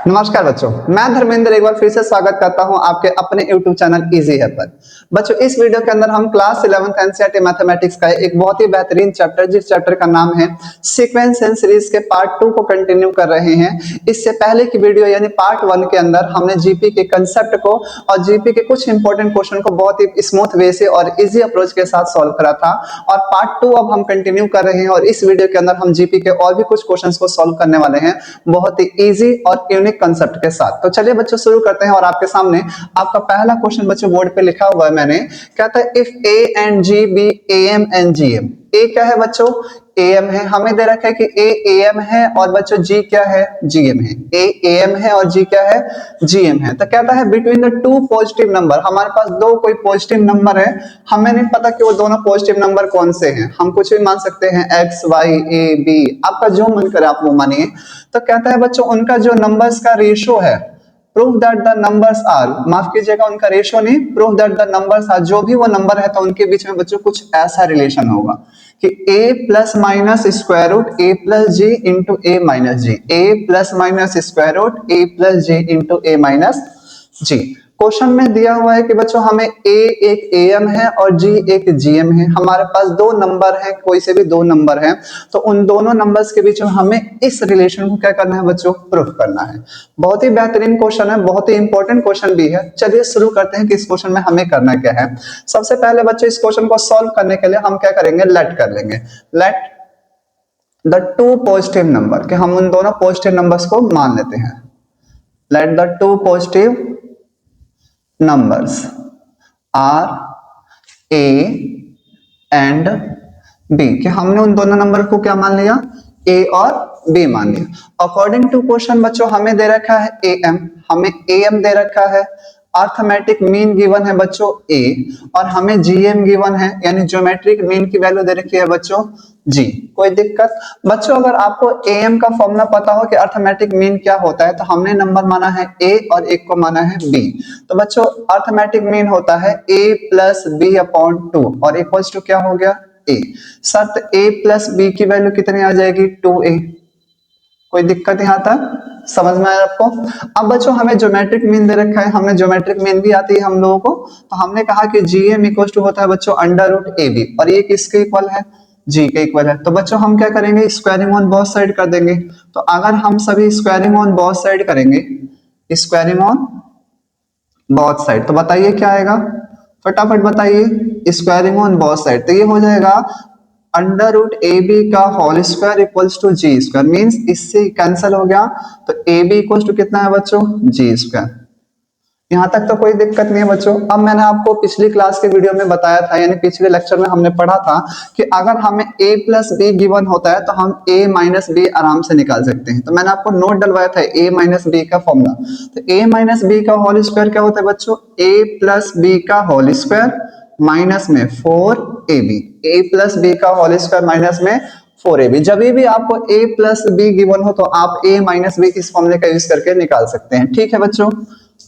नमस्कार बच्चों, मैं धर्मेंद्र एक बार फिर से स्वागत करता हूं आपके अपने YouTube चैनल इजी है पर। बच्चों, इस वीडियो के अंदर हम क्लास 11th एनसीईआरटी मैथमेटिक्स का एक बहुत ही बेहतरीन चैप्टर, जिस चैप्टर का नाम है सीक्वेंस एंड सीरीज के पार्ट 2 को कंटिन्यू कर रहे हैं। इससे पहले की वीडियो यानी पार्ट 1 के अंदर हमने जीपी के कंसेप्ट को और जीपी के कुछ इंपॉर्टेंट क्वेश्चन को बहुत ही स्मूथ वे से और इजी अप्रोच के साथ सॉल्व करा था, और पार्ट 2 अब हम कंटिन्यू कर रहे हैं और इस वीडियो के अंदर हम जीपी के और भी कुछ क्वेश्चंस को सॉल्व करने वाले हैं बहुत ही इजी और यूनिक कंसेप्ट के साथ। तो चलिए बच्चों शुरू करते हैं, और आपके सामने आपका पहला क्वेश्चन बच्चों बोर्ड पे लिखा हुआ है मैंने। कहता है if A and G B M and GM. A क्या है बच्चों? एम है। हमें दे रखा है कि ए एम है और बच्चों जी क्या है? जीएम है। ए एम है और जी क्या है? जीएम है। तो कहता है between the two positive number, हमारे पास दो कोई पॉजिटिव नंबर है, हमें नहीं पता कि वो दोनों पॉजिटिव नंबर कौन से हैं, हम कुछ भी मान सकते हैं, एक्स वाई ए बी, आपका जो मन करे आप वो मानिए। तो कहता है बच्चों उनका जो नंबर्स का रेशो है, prove that the numbers are, माफ कीजिएगा उनका रेशो नहीं, prove that the numbers are, जो भी वो नंबर है तो उनके बीच में बच्चों कुछ ऐसा रिलेशन होगा कि a plus minus square root A plus G into A minus G, A plus minus square root A plus G into A minus G. Question में दिया हुआ है कि बच्चों हमें a एक am है और g एक gm है, हमारे पास दो नंबर है, कोई से भी दो नंबर है, तो उन दोनों नंबर्स के बीच में हमें इस रिलेशन को क्या करना है बच्चों? प्रूफ करना है। बहुत ही बेहतरीन क्वेश्चन है, बहुत ही इंपॉर्टेंट क्वेश्चन भी है। चलिए शुरू करते हैं कि इस क्वेश्चन में हमें करना क्या है। सबसे पहले बच्चों इस क्वेश्चन को सॉल्व करने के लिए हम क्या करेंगे? लेट कर लेंगे। Let the two positive number, कि हम उन दोनों पॉजिटिव नंबर्स को मान लेते हैं। Let the two positive numbers are a and b, कि हमने उन दोनों नंबर को क्या मान लिया? a और b मान लिया। अकॉर्डिंग टू क्वेश्चन बच्चों हमें दे रखा है am, हमें am दे रखा है, अर्थमेटिक मीन गिवन है बच्चों a, और हमें gm गिवन है, यानी ज्योमेट्रिक मीन की वैल्यू दे रखी है बच्चों g। कोई दिक्कत? बच्चों अगर आपको am का फॉर्मूला पता हो कि अर्थमेटिक मीन क्या होता है, तो हमने नंबर माना है a और एक को माना है b। तो बच्चों अर्थमेटिक मीन होता है a प्लस बी अपॉन 2, और इक्वल्स टू क्या हो गया? a। शर्त a प्लस b की वैल्यू कितनी आ जाएगी? 2a। कोई दिक्कत यहाँ तक समझ में आया आपको? अब बच्चों हमें ज्योमेट्रिक मीन दे रखा है, हमने ज्योमेट्रिक मीन भी आती है हम लोगों को, तो हमने कहा कि जीएम इक्वल टू होता है बच्चों अंडर रूट ए बी, और ये किसके इक्वल है? जी के इक्वल है। तो बच्चों हम क्या करेंगे? स्क्वायरिंग ऑन बोथ साइड कर देंगे। तो अगर हम सभी स्क्वायरिंग ऑन बोथ साइड करेंगे, स्क्वायरिंग ऑन बोथ साइड, तो बताइए क्या आएगा? फटाफट बताइए। स्क्वायरिंग ऑन बोथ साइड, तो ये हो जाएगा अंडर रूट ए बी का whole square equals to G square, means इससे कैंसिल हो गया, तो ए बी इक्वल्स टू कितना है बच्चों? जी स्क्वायर। यहाँ तक तो कोई दिक्कत नहीं है बच्चों। अब मैंने आपको पिछली क्लास के वीडियो में बताया था, यानी पिछले लेक्चर में हमने पढ़ा था कि अगर हमें a प्लस बी गिवन होता है तो हम a माइनस बी आराम से निकाल सकते हैं। तो मैंने आपको नोट डलवाया था a माइनस बी का फॉर्मूला। तो a माइनस बी का होल स्क्वायर क्या होता है बच्चों? a प्लस बी का होल स्क्वायर माइनस में 4ab, a प्लस बी का होल स्क्वायर माइनस में 4ab। जब भी आपको a प्लस बी गिवन हो तो आप a माइनस बी इस फॉर्मूले का यूज करके निकाल सकते हैं। ठीक है बच्चों?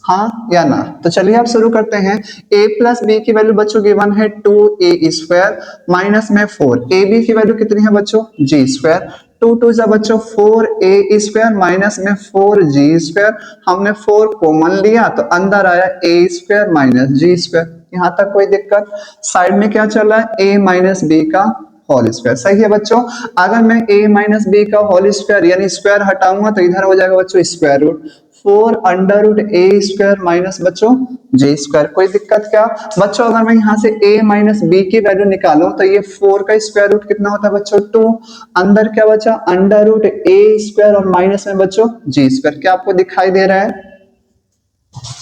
हाँ या ना? तो चलिए आप शुरू करते हैं। a प्लस बी की वैल्यू बच्चों गिवन है 2a स्क्वायर माइनस में 4, ए बी की वैल्यू कितनी है बच्चों? जी स्क्वायर। 2 2 जा बच्चों 4a स्क्वायर माइनस में 4g स्क्वायर, हमने 4 कॉमन लिया तो अंदर आया a square minus G square. यहाँ तक कोई दिक्कत? साइड में क्या चल रहा है? a माइनस बी का होल स्क्वायर। सही है बच्चों। अगर मैं a माइनस बी का होल स्क्वायर यानी स्क्वायर हटाऊंगा तो इधर हो जाएगा बच्चों square root 4 under root A square minus बच्चों जे स्क्वायर। कोई दिक्कत क्या बच्चों? अगर मैं यहाँ से a माइनस बी की वैल्यू निकालूं तो ये 4 का स्क्वायर रूट कितना होता है बच्चों? 2। अंदर क्या बचा? अंडर रूट ए स्क्वायर और माइनस में बच्चों जी स्क्वायर। क्या आपको दिखाई दे रहा है?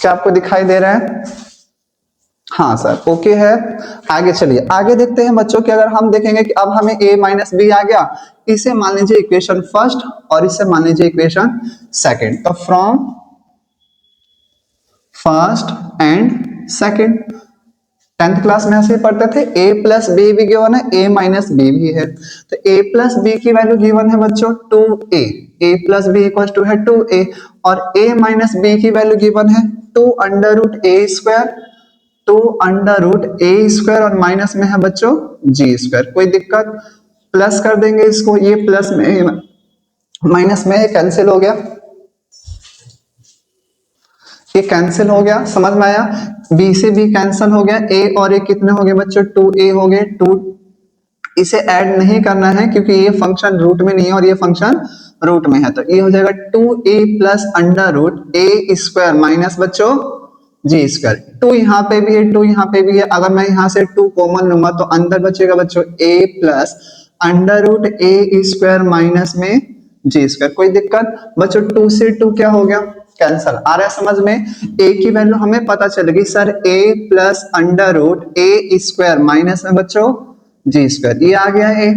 क्या आपको दिखाई दे रहा है? हाँ सर, ओके है। आगे चलिए, आगे देखते हैं बच्चों कि अगर हम देखेंगे कि अब हमें a माइनस बी आ गया, इसे मान लीजिए इक्वेशन फर्स्ट और इसे मान लीजिए इक्वेशन सेकंड। तो from first and second, 10th class में ऐसे ही पढ़ते थे, a प्लस बी भी गिवन है, a माइनस बी भी है। तो a प्लस बी की वैल्यू गिवन है बच्चों 2a, a plus B equal to है 2a, और a माइनस बी की वैल्यू गिवन है 2 under root A square, 2 under root A square, और माइनस में है बच्चों जी स्क्वायर। कोई दिक्कत? प्लस कर देंगे इसको, ये प्लस में माइनस में कैंसिल हो गया, ये कैंसिल हो गया, समझ में आया। बी से बी कैंसिल हो गया, ए और ए कितने हो गए बच्चों, 2a हो गए। 2 इसे ऐड नहीं करना है क्योंकि ये फंक्शन रूट में नहीं है और ये फंक्शन रूट में है, तो ये हो जाएगा 2a plus under root A square minus बच्चों जी स्क्वायर। 2 यहाँ पे भी है, 2 यहाँ पे भी है, अगर मैं यहाँ से 2 कॉमन लूंगा तो अंदर बचेगा बच्चों a plus under root A square minus में जी स्क्वायर। कोई दिक्कत बच्चों, 2 से 2 क्या हो गया, कैंसल। आ रहा है समझ में। a की वैल्यू हमें पता चलेगी sir a plus under root A square minus में बच्चों जी स्क्वायर, ये आ गया a।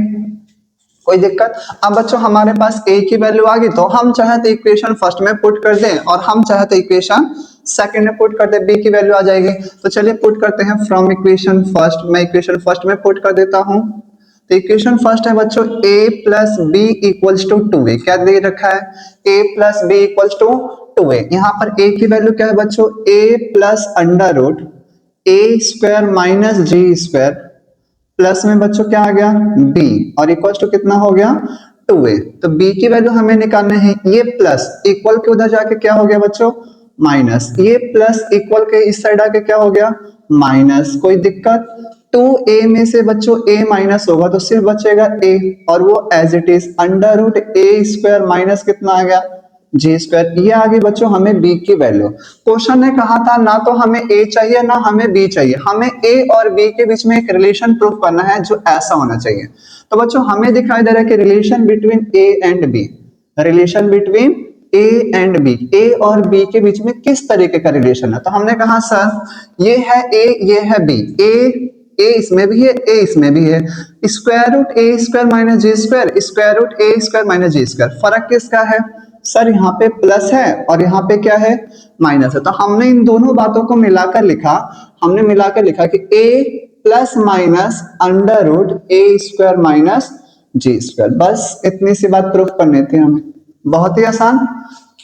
कोई दिक्कत। अब बच्चों हमारे पास a की वैल्यू आ गई, तो हम चाहे तो इक्वेशन फर्स्ट में पुट कर दें और हम चाहे तो इक्वेशन सेकंड में पुट कर दें, b की वैल्यू आ जाएगी। तो चलिए पुट करते हैं फ्रॉम इक्वेशन फर्स्ट। मैं इक्वेशन फर्स्ट में पुट कर देता हूं। तो इक्वेशन फर्स्ट है बच्चों a plus B equals to 2a। क्या दे रखा है, a plus B equals to 2a। यहाँ पर a की वैल्यू क्या है बच्चों, a plus under root A square minus G square plus में बच्चों क्या आ गया b और इक्वल टू कितना हो गया 2a। तो b की वैल्यू हमें निकालना है, ये प्लस इक्वल के उधर जाके क्या हो गया बच्चों माइनस, ये प्लस इक्वल के इस साइड आके क्या हो गया माइनस। कोई दिक्कत। 2a में से बच्चों a माइनस होगा तो सिर्फ बचेगा a और वो as it is under root A square minus कितना आ गया जी स्क्वायर। ये आ गई बच्चों हमें b की वैल्यू। क्वेश्चन ने कहा था ना तो हमें a चाहिए ना हमें b चाहिए, हमें a और b के बीच में एक रिलेशन प्रूफ करना है जो ऐसा होना चाहिए। तो बच्चों हमें दिखाई दे रहा है कि relation between a and b, relation between a and b, a और b के बीच में किस तरीके का रिलेशन है। तो हमने कहा सर ये है a ये है b, a इसमें भी है a इसमें भी है, square root A square minus G square, square root A square minus G square. फर्क किसका है सर, यहाँ पे प्लस है और यहाँ पे क्या है माइनस है। तो हमने इन दोनों बातों को मिलाकर लिखा, हमने मिलाकर लिखा कि a plus minus under root A square minus G square. बस इतनी सी बात प्रूफ करनी थी हमें, बहुत ही आसान।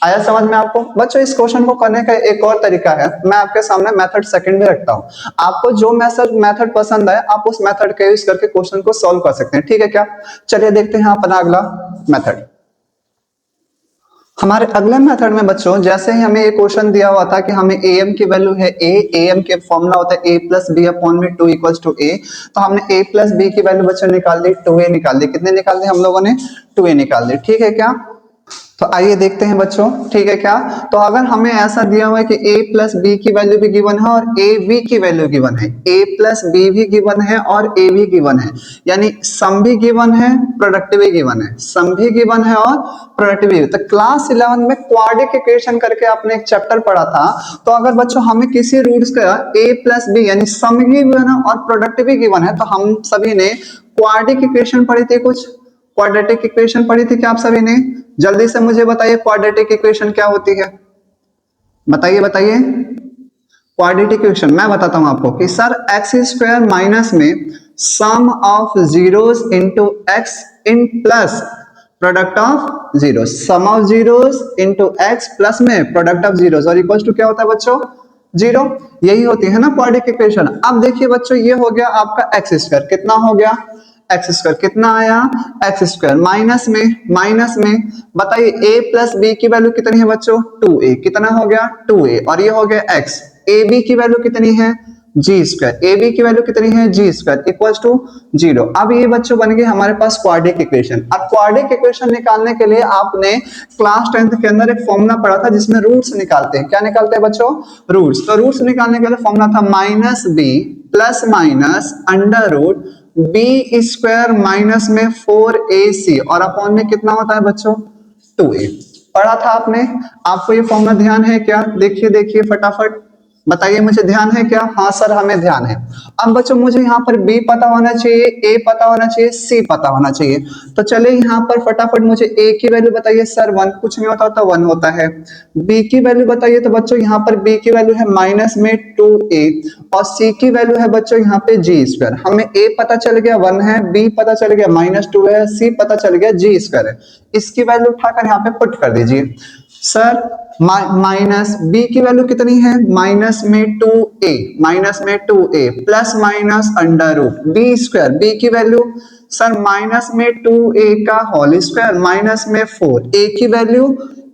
आया समझ में आपको। बच्चों इस क्वेश्चन को करने का एक और तरीका है, मैं आपके सामने मेथड सेकंड में रखता हूं। आपको जो मेथड पसंद है आप उस मेथड का यूज करके क्वेश्चन को सॉल्व कर सकते हैं, ठीक है क्या। चलिए देखते हैं अपना अगला मेथड। हमारे अगले मेथड में बच्चों जैसे ही हमें ये क्वेश्चन दिया हुआ था कि हमें am की वैल्यू है a, am के फॉर्मूला होता है a प्लस बी अपॉन में 2 इक्वल्स टू a। तो हमने a प्लस बी की वैल्यू बच्चों निकाल दी, 2a निकाल दी। कितने निकाल दी हम लोगों ने, 2a निकाल दी, ठीक है क्या। तो आइए देखते हैं बच्चों, ठीक है क्या। तो अगर हमें ऐसा दिया हुआ है कि a प्लस बी की वैल्यू भी गिवन है और a b की वैल्यू गिवन है, a प्लस बी भी गिवन है और a भी गिवन है, यानी सम भी गिवन है प्रोडक्ट भी गिवन है, सम भी गिवन है और प्रोडक्ट भी। तो क्लास 11 में क्वाड्रिक इक्वेशन करके आपने एक चैप्टर पढ़ा था। तो अगर बच्चों हमें किसी रूट्स का a प्लस बी यानी सम भी गिवन है और प्रोडक्ट भी गिवन है, तो हम सभी ने क्वाड्रिक इक्वेशन पढ़ी थी, कुछ क्वाड्रेटिक इक्वेशन पढ़ी थी क्या आप सभी ने। जल्दी से मुझे बताइए क्वाड्रेटिक इक्वेशन क्या होती है, बताइए बताइए। क्वाड्रेटिक इक्वेशन मैं बताता हूं आपको कि सर एक्स स्क्वायर माइनस में sum of zeros into X इन plus product of zero, sum of zeros into X plus में प्रोडक्ट ऑफ जीरोस और इक्वल्स टू क्या होता है बच्चों जीरो। यही होती है ना क्वाड्रेटिक इक्वेशन। अब देखिए बच्चों ये हो गया आपका एक्स स्क्वायर, कितना हो गया एक्स स्क्वायर, कितना आया एक्स स्क्वायर माइनस में बताइए a प्लस बी की वैल्यू कितनी है बच्चों 2a, कितना हो गया 2a और ये हो गया x। ए बी की वैल्यू कितनी है जी स्क्वायर, ए बी की वैल्यू कितनी है जी स्क्वायर इक्वल्स टू 0। अब ये बच्चों बन गई हमारे पास क्वाड्रिक इक्वेशन। अब क्वाड्रिक इक्वेशन निकालने के लिए आपने क्लास 10th के अंदर एक फॉर्मूला पढ़ा था जिसमें रूट्स निकालते हैं। क्या निकालते हैं बच्चों रूट्स। तो रूट्स निकालने के लिए फॉर्मूला था minus B plus minus under root B square minus में 4ac और अपॉन में कितना होता है बच्चों 2a। पढ़ा था आपने, आपको ये फॉर्मूला ध्यान है क्या, देखिए देखिए फटाफट बताइए मुझे, ध्यान है क्या। हाँ सर हमें ध्यान है। अब बच्चों मुझे यहाँ पर b पता होना चाहिए, a पता होना चाहिए, c पता होना चाहिए। तो चलिए यहाँ पर फटाफट मुझे a की वैल्यू बताइए सर 1, कुछ नहीं होता तो 1 होता है। b की वैल्यू बताइए, तो बच्चों यहाँ पर b की वैल्यू है माइनस में 2a और c की वैल्यू है बच्चों यहाँ पे जी स्क्वायर। हमें a पता चल गया 1 है, b पता चल गया माइनस 2 है, c पता चल गया जी स्क्वायर है। इसकी वैल्यू उठाकर यहाँ पे पुट कर दीजिए। सर माइनस बी की वैल्यू कितनी है, माइनस में 2a, माइनस में 2a plus minus under root B square, B की वैल्यू सर माइनस में 2a का होल स्क्वायर माइनस में 4, a की वैल्यू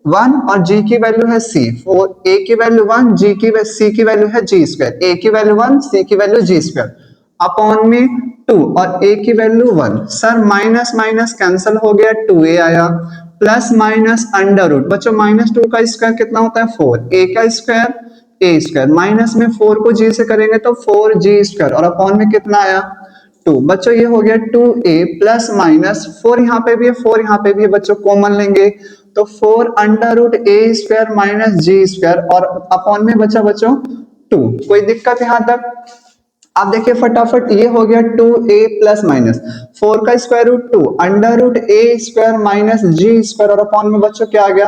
1 और g की वैल्यू है c, 4 a की वैल्यू 1, c की वैल्यू है g स्क्वायर, a की वैल्यू 1, c की वैल्यू g स्क्वायर अपॉन में 2 और a की value 1। Sir minus minus cancel हो गया, 2a आया प्लस माइनस अंडर रूट, बच्चों माइनस 2 का स्क्वायर कितना होता है 4, a का स्क्वायर a स्क्वायर माइनस में 4 को g से करेंगे तो 4g स्क्वायर और अपॉन में कितना आया 2। बच्चों ये हो गया 2a प्लस माइनस 4 यहाँ पे भी है 4 यहाँ पे भी है, बच्चों कॉमन लेंगे तो 4 under root a square minus g square और अपॉन में बचा बच्चों 2। कोई दिक्कत यहाँ तक? आप देखिए फटाफट, ये हो गया 2a प्लस माइनस 4 का square root 2 under root a square minus g square और अपॉन में बच्चों क्या आ गया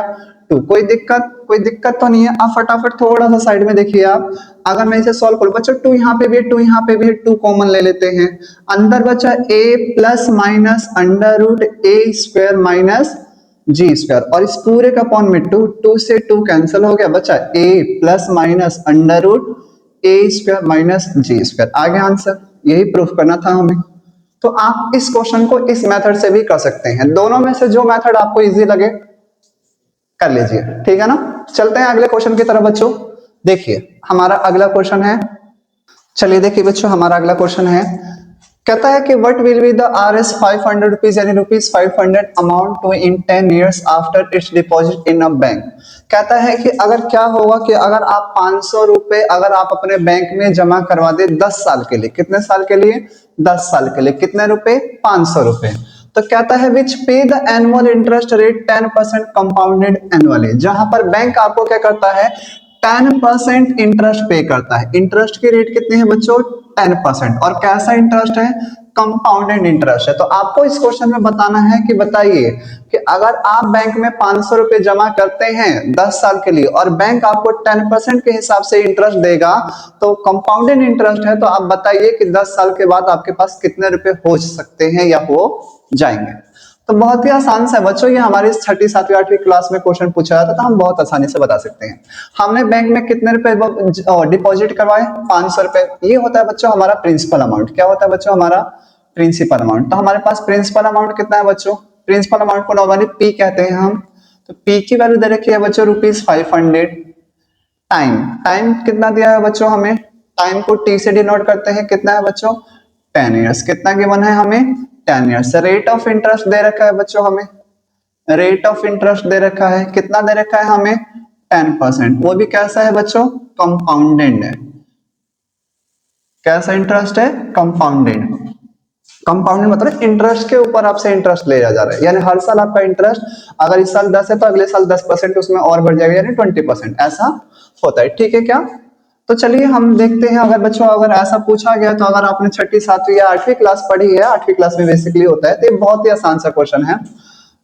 2। कोई दिक्कत तो नहीं है। आप फटाफट थोड़ा सा साइड में देखिए, आप अगर मैं इसे सॉल्व करूं बच्चों 2 यहाँ पे भी है 2 यहाँ पे भी है, 2 कॉमन ले लेते हैं, अंदर बचा a plus minus under root a square minus G square और इस पूरे का अपॉन में 2, 2 से 2 कैंसिल हो गया, बचा a plus minus under root A square minus G square. आगे आंसर यही प्रूफ करना था हमें। तो आप इस क्वेश्चन को इस मेथड से भी कर सकते हैं, दोनों में से जो मेथड आपको इजी लगे कर लीजिए, ठीक है ना। चलते हैं अगले क्वेश्चन की तरफ बच्चों। देखिए हमारा अगला क्वेश्चन है, चलिए देखिए बच्चों हमारा अगला क्वेश्चन है, कहता है कि what will be the RS 500 rupees यानी rupees 500 amount to in 10 years after its deposit in a bank. कहता है कि अगर क्या होगा कि अगर आप 500 रुपए अगर आप अपने बैंक में जमा करवा दे 10 साल के लिए, कितने साल के लिए 10 साल के लिए, कितने रुपए 500 रुपए। तो कहता है विच पे the annual interest rate 10% compounded annually, जहां पर बैंक आपको क्या करता है 10% इंटरेस्ट पे करता है। इंटरेस्ट की रेट कितनी है बच्चों 10% और कैसा इंटरेस्ट है कंपाउंडेड इंटरेस्ट है। तो आपको इस क्वेश्चन में बताना है कि बताइए कि अगर आप बैंक में 500 रुपए जमा करते हैं 10 साल के लिए और बैंक आपको 10% के हिसाब से इंटरेस्ट देगा तो कंपाउंडेड इंटरेस्ट है, तो आप बताइए कि 10 साल के बाद आपके पास कितने रुपए हो सकते हैं या हो जाएंगे। तो बहुत ही आसान सा है बच्चों, ये हमारी 6ठी 7वीं 8वीं क्लास में क्वेश्चन पूछा जाता था, हम बहुत आसानी से बता सकते हैं। हमने बैंक में कितने रुपए डिपॉजिट करवाए 500 रुपए, ये होता है बच्चों हमारा प्रिंसिपल अमाउंट। क्या होता है बच्चों हमारा प्रिंसिपल अमाउंट। तो हमारे पास प्रिंसिपल अमाउंट कितना है बच्चों, प्रिंसिपल अमाउंट को नॉर्मली पी कहते हैं हम। तो पी की वैल्यू दे रखी है बच्चों रुपीज 500। टाइम कितना दिया है बच्चों हमें, टाइम को टी से डिनोट करते हैं, कितना है बच्चों 10 ईयर्स। कितना गिवन है हमें 10 ईयर्स। रेट ऑफ इंटरेस्ट दे रखा है बच्चों हमें, रेट ऑफ इंटरेस्ट दे रखा है, कितना दे रखा है हमें 10%, वो भी कैसा है बच्चों कंपाउंडेड है। कैसा इंटरेस्ट है कंपाउंडेड। कंपाउंडेड मतलब इंटरेस्ट के ऊपर आपसे इंटरेस्ट लिया जा रहा है, यानी हर साल आपका इंटरेस्ट अगर इस साल 10 है तो अगले साल 10% उसमें और बढ़ जाएगा यानी 20%, ऐसा होता है, ठीक है क्या। तो चलिए हम देखते हैं, अगर बच्चों अगर ऐसा पूछा गया तो अगर आपने 6ठी 7वीं या 8वीं क्लास पढ़ी है, 8वीं क्लास में बेसिकली होता है, तो ये बहुत ही आसान सा क्वेश्चन है।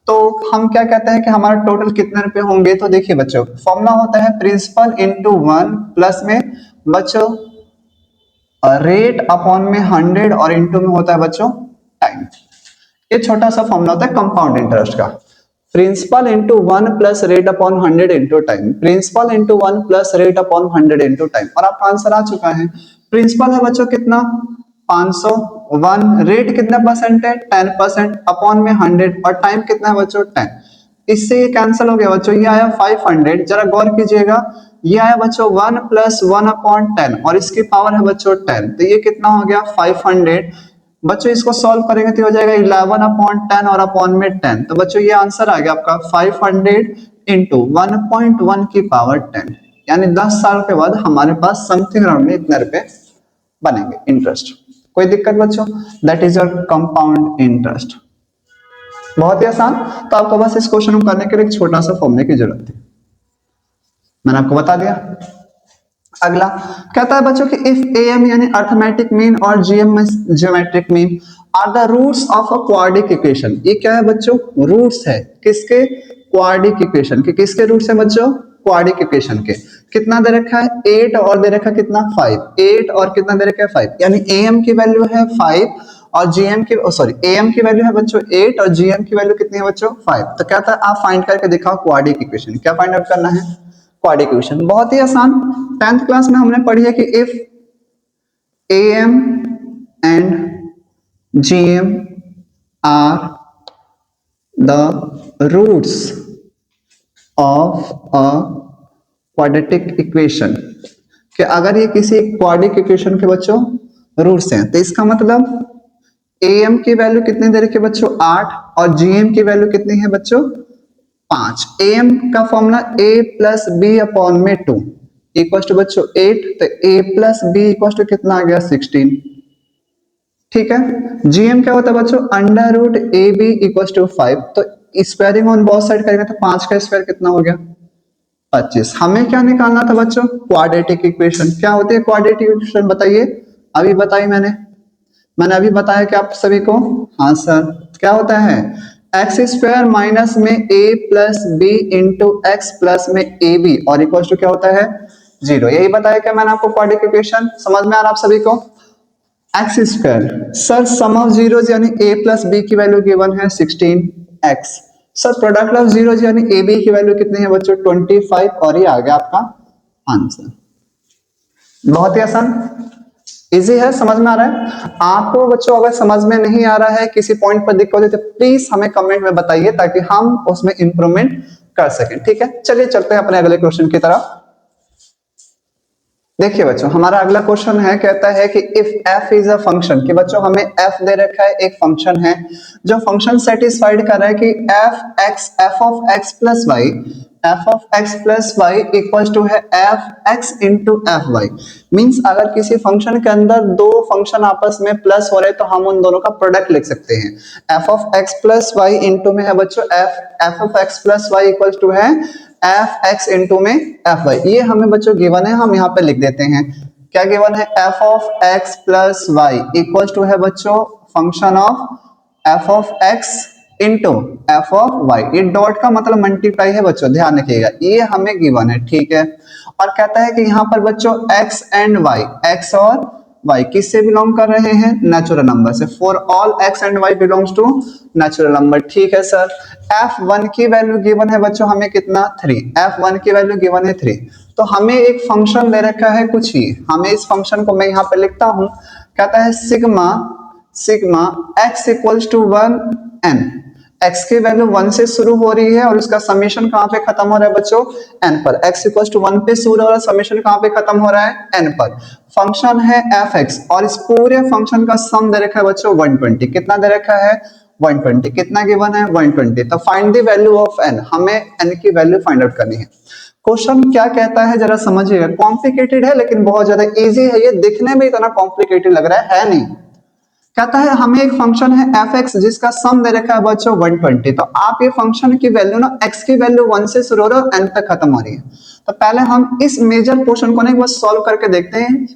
तो हम क्या कहते हैं कि हमारा टोटल कितने रुपए होंगे। तो देखिए बच्चों फॉर्मूला होता है प्रिंसिपल इंटू 1 प्लस में बच्चों रेट अपॉन में 100 और इंटू में होता है बच्चों टाइम। ये छोटा सा फॉर्मूला होता है कंपाउंड इंटरेस्ट का, principal into 1 plus rate upon 100 into time, principal into 1 plus rate upon 100 into time. और आपका आंसर आ चुका है। प्रिंसिपल है बच्चों कितना 500, 1 रेट कितना परसेंट है 10% अपॉन में 100 और टाइम कितना है बच्चों 10। इससे ये कैंसिल हो गया बच्चों, ये आया 500, जरा गौर कीजिएगा, ये आया बच्चों 1 प्लस 1 अपॉन 10 और इसकी पावर है बच्चों 10, तो ये कितना हो गया 500। बच्चों इसको सॉल्व करेंगे तो हो जाएगा 11 अपॉन 10 और अपॉन में 10, तो बच्चों ये आंसर आ गया आपका 500 इंटू 1.1 की पावर 10, यानी 10 साल के बाद हमारे पास समथिंग अराउंड में इतने रुपए बनेंगे इंटरेस्ट। कोई दिक्कत बच्चों, that is your compound interest. बहुत ही आसान। तो आपको बस इस क्वेश्चन को करने के लिए एक छोटा सा फॉर्मूले की जरूरत थी, मैंने आपको बता दिया। अगला कहता है बच्चों कि इफ एम यानी अर्थमेटिक मीन और GM geometric mean are the roots of a quadratic equation. ये क्या है बच्चों रूट्स है किसके क्वाड्रिक इक्वेशन के, किसके रूट्स है बच्चों क्वाड्रिक इक्वेशन के। कितना दे रखा है 8 और दे रखा कितना 5, 8 और कितना दे रखा है 5, यानी एम की वैल्यू है 5 और जीएम की सॉरी एएम की वैल्यू है बच्चों 8 और जीएम की वैल्यू कितनी है बच्चों 5। तो क्या था, आप फाइंड करके दिखाओ क्वाड्रेटिक इक्वेशन। क्या फाइंड आउट करना है, क्वाड्रेटिक इक्वेशन। बहुत ही आसान, 10th क्लास में हमने पढ़ी है कि if AM and GM are the roots of a quadratic equation, कि अगर ये किसी क्वाड्रेटिक इक्वेशन के बच्चों रूट्स हैं, तो इसका मतलब एएम की वैल्यू कितनी दे रखी है बच्चों 8 और जीएम की वैल्यू कितनी है बच्चों 5। एएम का formula a plus B upon में 2 इक्वल टू बच्चों 8, तो a plus B equal to कितना आ गया 16। ठीक है, जीएम क्या होता है बच्चों under root A B equal to 5, तो स्क्वायरिंग ऑन बोथ साइड करेंगे तो 5 का स्क्वायर कितना हो गया 25। हमें क्या निकालना था बच्चों क्वाड्रेटिक इक्वेशन। क्या होती है क्वाड्रेटिक इक्वेशन बताइए, अभी बताई मैंने अभी बताया कि आप सभी को। हाँ सर, क्या होता है एक्स स्क्वायर माइनस में A plus B into X plus में ए बी और इक्वल टू क्या होता है 0। यही बताया क्या मैंने आपको क्वाड्रेटिक इक्वेशन, समझ में आ रहा आप सभी को। X square sir sum of zeros यानी ए प्लस बी की वैल्यू गिवन है 16x। Sir product of zeros यानी ए बी की वैल्यू कितनी है बच्चों 25 और ये आ गया आपका आंसर। बहुत ही आसान, इजी है, समझ में आ रहा है आपको बच्चों। अगर समझ में नहीं आ रहा है, किसी पॉइंट पर दिक्कत है तो प्लीज हमें कमेंट में बताइए ताकि हम उसमें इंप्रूवमेंट कर सकें। ठीक है, चलिए चलते हैं अपने अगले क्वेश्चन की तरफ। देखिए बच्चों, हमारा अगला क्वेश्चन है, कहता है कि if f is a function, कि बच्चों हमें f दे रखा है, एक फंक्शन है जो फंक्शन सेटिस्फाइड कर रहा है कि f of x plus Y equal to है F X into F Y. Means अगर किसी फंक्शन के अंदर दो फंक्शन आपस में प्लस हो रहे तो हम उन दोनों का प्रोडक्ट लिख सकते हैं। F of X plus Y into में है बच्चों F of X plus Y equal to है एफ एक्स इंटू में एफ वाई। ये हमें बच्चों गिवन है, हम यहाँ पे लिख देते हैं। क्या गिवन है, F of X plus Y equal to है बच्चों function of F of X into F of Y. ये डॉट का मतलब मल्टीप्लाई है बच्चों, ध्यान रखिएगा, ये हमें गिवन है। ठीक है, और कहता है कि यहाँ पर बच्चों एक्स एंड वाई, एक्स और वाई किससे बिलोंग कर रहे हैं, नेचुरल नंबर से। For all x and y belongs to natural number. ठीक है सर, f1 की वैल्यू गिवन है बच्चों हमें कितना 3, f1 की वैल्यू गिवन है 3। तो हमें एक फंक्शन दे रखा है कुछ ही, हमें इस फंक्शन को मैं यहाँ पे लिखता हूं, कहता है sigma x equals to 1 n। x की वैल्यू 1 से शुरू हो रही है और उसका समेशन कहां पे खत्म हो रहा है बच्चों n पर। x इक्वल्स टू 1 पे शुरू हो रहा है, समेशन कहां पे खत्म हो रहा है n पर। फंक्शन है fx और इस पूरे फंक्शन का सम दे रखा है बच्चों 120। कितना दे रखा है 120। कितना गिवन है 120। तो find the value of n, हमें n की वैल्यू फाइंड आउट करनी है। क्वेश्चन क्या कहता है जरा समझिएगा, कॉम्प्लिकेटेड है लेकिन बहुत ज्यादा इजी है, ये दिखने में इतना कॉम्प्लिकेटेड लग रहा है नहीं। कहता है हमें एक फंक्शन है fx जिसका सम दे रखा है बच्चों 120। तो आप ये फंक्शन की वैल्यू ना x की वैल्यू 1 से शुरू हो रही है और n तक खत्म हो रही है। तो पहले हम इस मेजर पोर्शन को ना एक बार सॉल्व करके देखते हैं,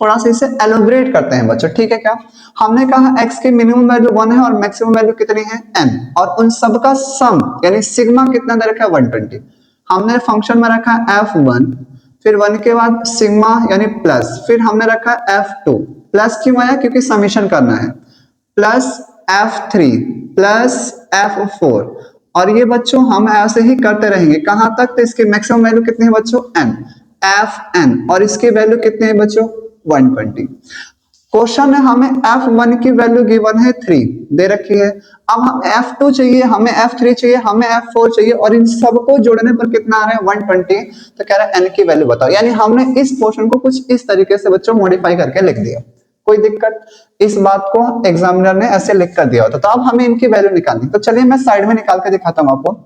थोड़ा सा इसे एलोबरेट करते हैं बच्चों। ठीक है, क्या हमने कहा x की मिनिमम वैल्यू 1 है और मैक्सिमम वैल्यू कितनी है n, और उन सब का सम यानी सिग्मा कितना दे रखा है 120। हमने फंक्शन में रखा है f1, फिर 1 के बाद सिग्मा यानी प्लस, फिर हमने रखा है f2। प्लस क्यों आया, क्योंकि समेशन करना है, प्लस f3 प्लस f4। और ये बच्चों हम ऐसे ही करते रहेंगे कहां तक, तो इसकी मैक्सिमम वैल्यू कितनी है बच्चों n, fn, और इसकी वैल्यू कितनी है बच्चों 120। क्वेश्चन है हमें f1 की वैल्यू गिवन है 3 दे रखी है, अब हम f2 चाहिए, हमें f3 चाहिए, हमें f4 चाहिए, और इन सबको जोड़ने पर कितना आ रहा है 120। तो कह रहा है n की वैल्यू बताओ। यानी हमने इस पोर्शन को कुछ इस तरीके से बच्चों मॉडिफाई करके लिख दिया, कोई दिक्कत, इस बात को एग्जामिनर ने ऐसे लिख कर दिया होता। तो अब हमें इनकी वैल्यू निकालनी, तो चलिए मैं साइड में निकाल के दिखाता हूं आपको,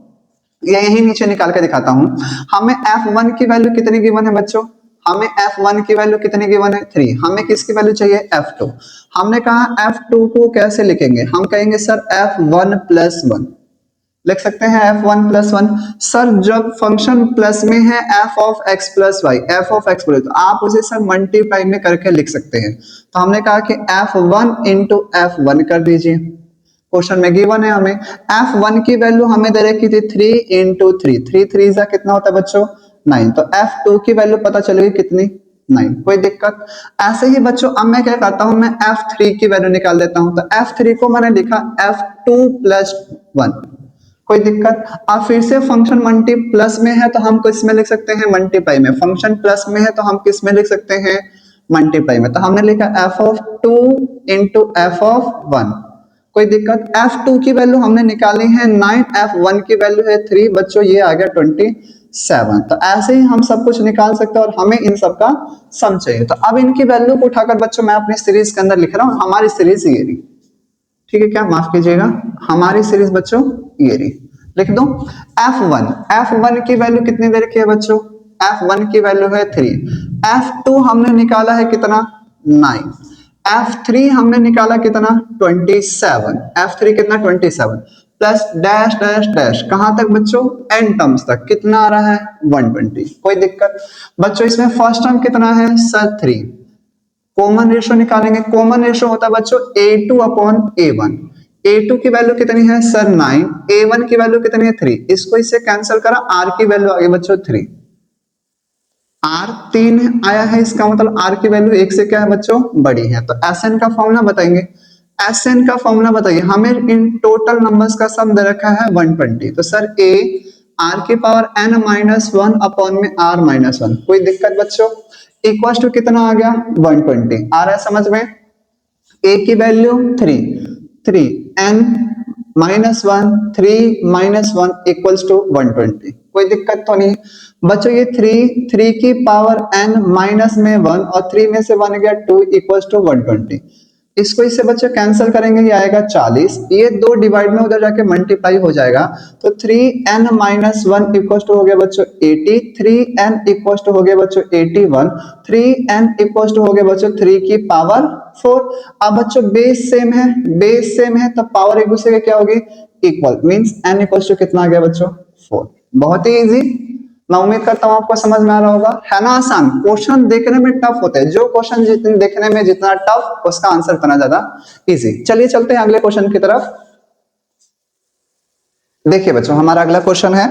या यही नीचे निकाल के दिखाता हूं। हमें f1 की वैल्यू कितनी गिवन है बच्चों, हमें f1 की वैल्यू कितनी गिवन है 3। हमें किसकी वैल्यू चाहिए f2। हमने कहा f2 को कैसे लिखेंगे, हम कहेंगे सर f1 प्लस 1 लिख सकते हैं, f1 प्लस 1। सर जब फंक्शन प्लस में है f of x plus y, f of x plus, तो आप उसे सर मल्टीप्लाई में करके लिख सकते हैं। तो हमने कहा कि f1 इंटू f1 कर दीजिए, क्वेश्चन में गिवन है हमें f1 की वैल्यू हमें दे रखी थी 3 इंटू 3, 3 3 कितना होता है बच्चों 9। तो f2 की वैल्यू पता चलेगी कितनी 9। कोई दिक्कत? ऐसे ही बच्चों अब मैं क्या करता हूं, मैं F3 की वैल्यू निकाल देता हूं। तो F3 को मैंने लिखा F2 प्लस 1। कोई दिक्कत? अब फिर से फंक्शन मल्टी प्लस में है तो हम किस में लिख सकते हैं, मल्टीप्लाई में। फंक्शन प्लस में है तो हम किस में लिख सकते हैं, मल्टीप्लाई में। तो हमने लिखा f(2) इंटू f(1). कोई दिक्कत? f2 की वैल्यू हमने निकाली है 9, f1 की वैल्यू है 3। बच्चों ये आ गया 27। तो ऐसे ही हम सब कुछ निकाल सकते हैं और हमें इन सब का सम चाहिए। तो अब इनकी वैल्यू को उठाकर बच्चों मैं अपनी सीरीज के अंदर लिख रहा हूँ। हमारी सीरीज ये रही, ठीक है क्या, माफ कीजिएगा, हमारी सीरीज बच्चों ये रही। लिख दो f1 की वैल्यू कितनी दे रखी है बच्चों, f1 की वैल्यू है 3। f2 हमने निकाला है कितना, 9। f3 हमने निकाला कितना, 27। f3 कितना, 27 प्लस डैश डैश डैश कहां तक बच्चों, n टर्म्स तक। कितना आ रहा है, 120। कोई दिक्कत? बच्चों इसमें फर्स्ट टर्म कितना है सर, 3। कॉमन रेशियो निकालेंगे। कॉमन रेशियो होता है बच्चों a2 अपॉन a1। a2 की वैल्यू कितनी है सर, 9। a1 की वैल्यू कितनी है, 3। इसको इससे कैंसिल करा, r की वैल्यू आ गई बच्चों 3। r 3 आया है, इसका मतलब r की वैल्यू 1 से क्या है बच्चों, बड़ी है। तो Sn का फॉर्मूला बताएंगे। Sn का फॉर्मूला बताइए। हमें इन टोटल नंबर्स का सम दे रखा है 120। तो सर a r की पावर n माइनस 1 अपॉन में r माइनस 1। कोई दिक्कत बच्चों? इक्वल टू कितना आ गया, 120। आ रहा है समझ में? a की value 3, 3 n minus 1, 3 minus 1 equals to 120। कोई दिक्कत तो नहीं बच्चों? ये 3 की पावर n माइनस में 1 और 3 में से 1 गया 2 इक्वल्स टू 120। इसको इससे बच्चों कैंसिल करेंगे, ये आएगा 40। ये 2 डिवाइड में उधर जाके मल्टीप्लाई हो जाएगा। तो 3n माइनस 1 इक्वल टू हो गया बच्चों 80। 3n इक्वल टू हो गया बच्चों 81। 3n इक्वल टू हो गया बच्चों 3 की पावर 4। अब बच्चों बेस सेम है, बेस सेम है तो पावर एक दूसरे के क्या होगी, equal. Means n equal to कितना आ गया बच्चों, 4। बहुत ही इजी। मैं उम्मीद करता हूं आपको समझ में आ रहा होगा, है ना आसान। क्वेश्चन देखने में टफ होते हैं, जो क्वेश्चन जितने देखने में जितना टफ उसका आंसर करना ज्यादा इजी। चलिए चलते हैं अगले क्वेश्चन की तरफ। देखिए बच्चों हमारा अगला क्वेश्चन है,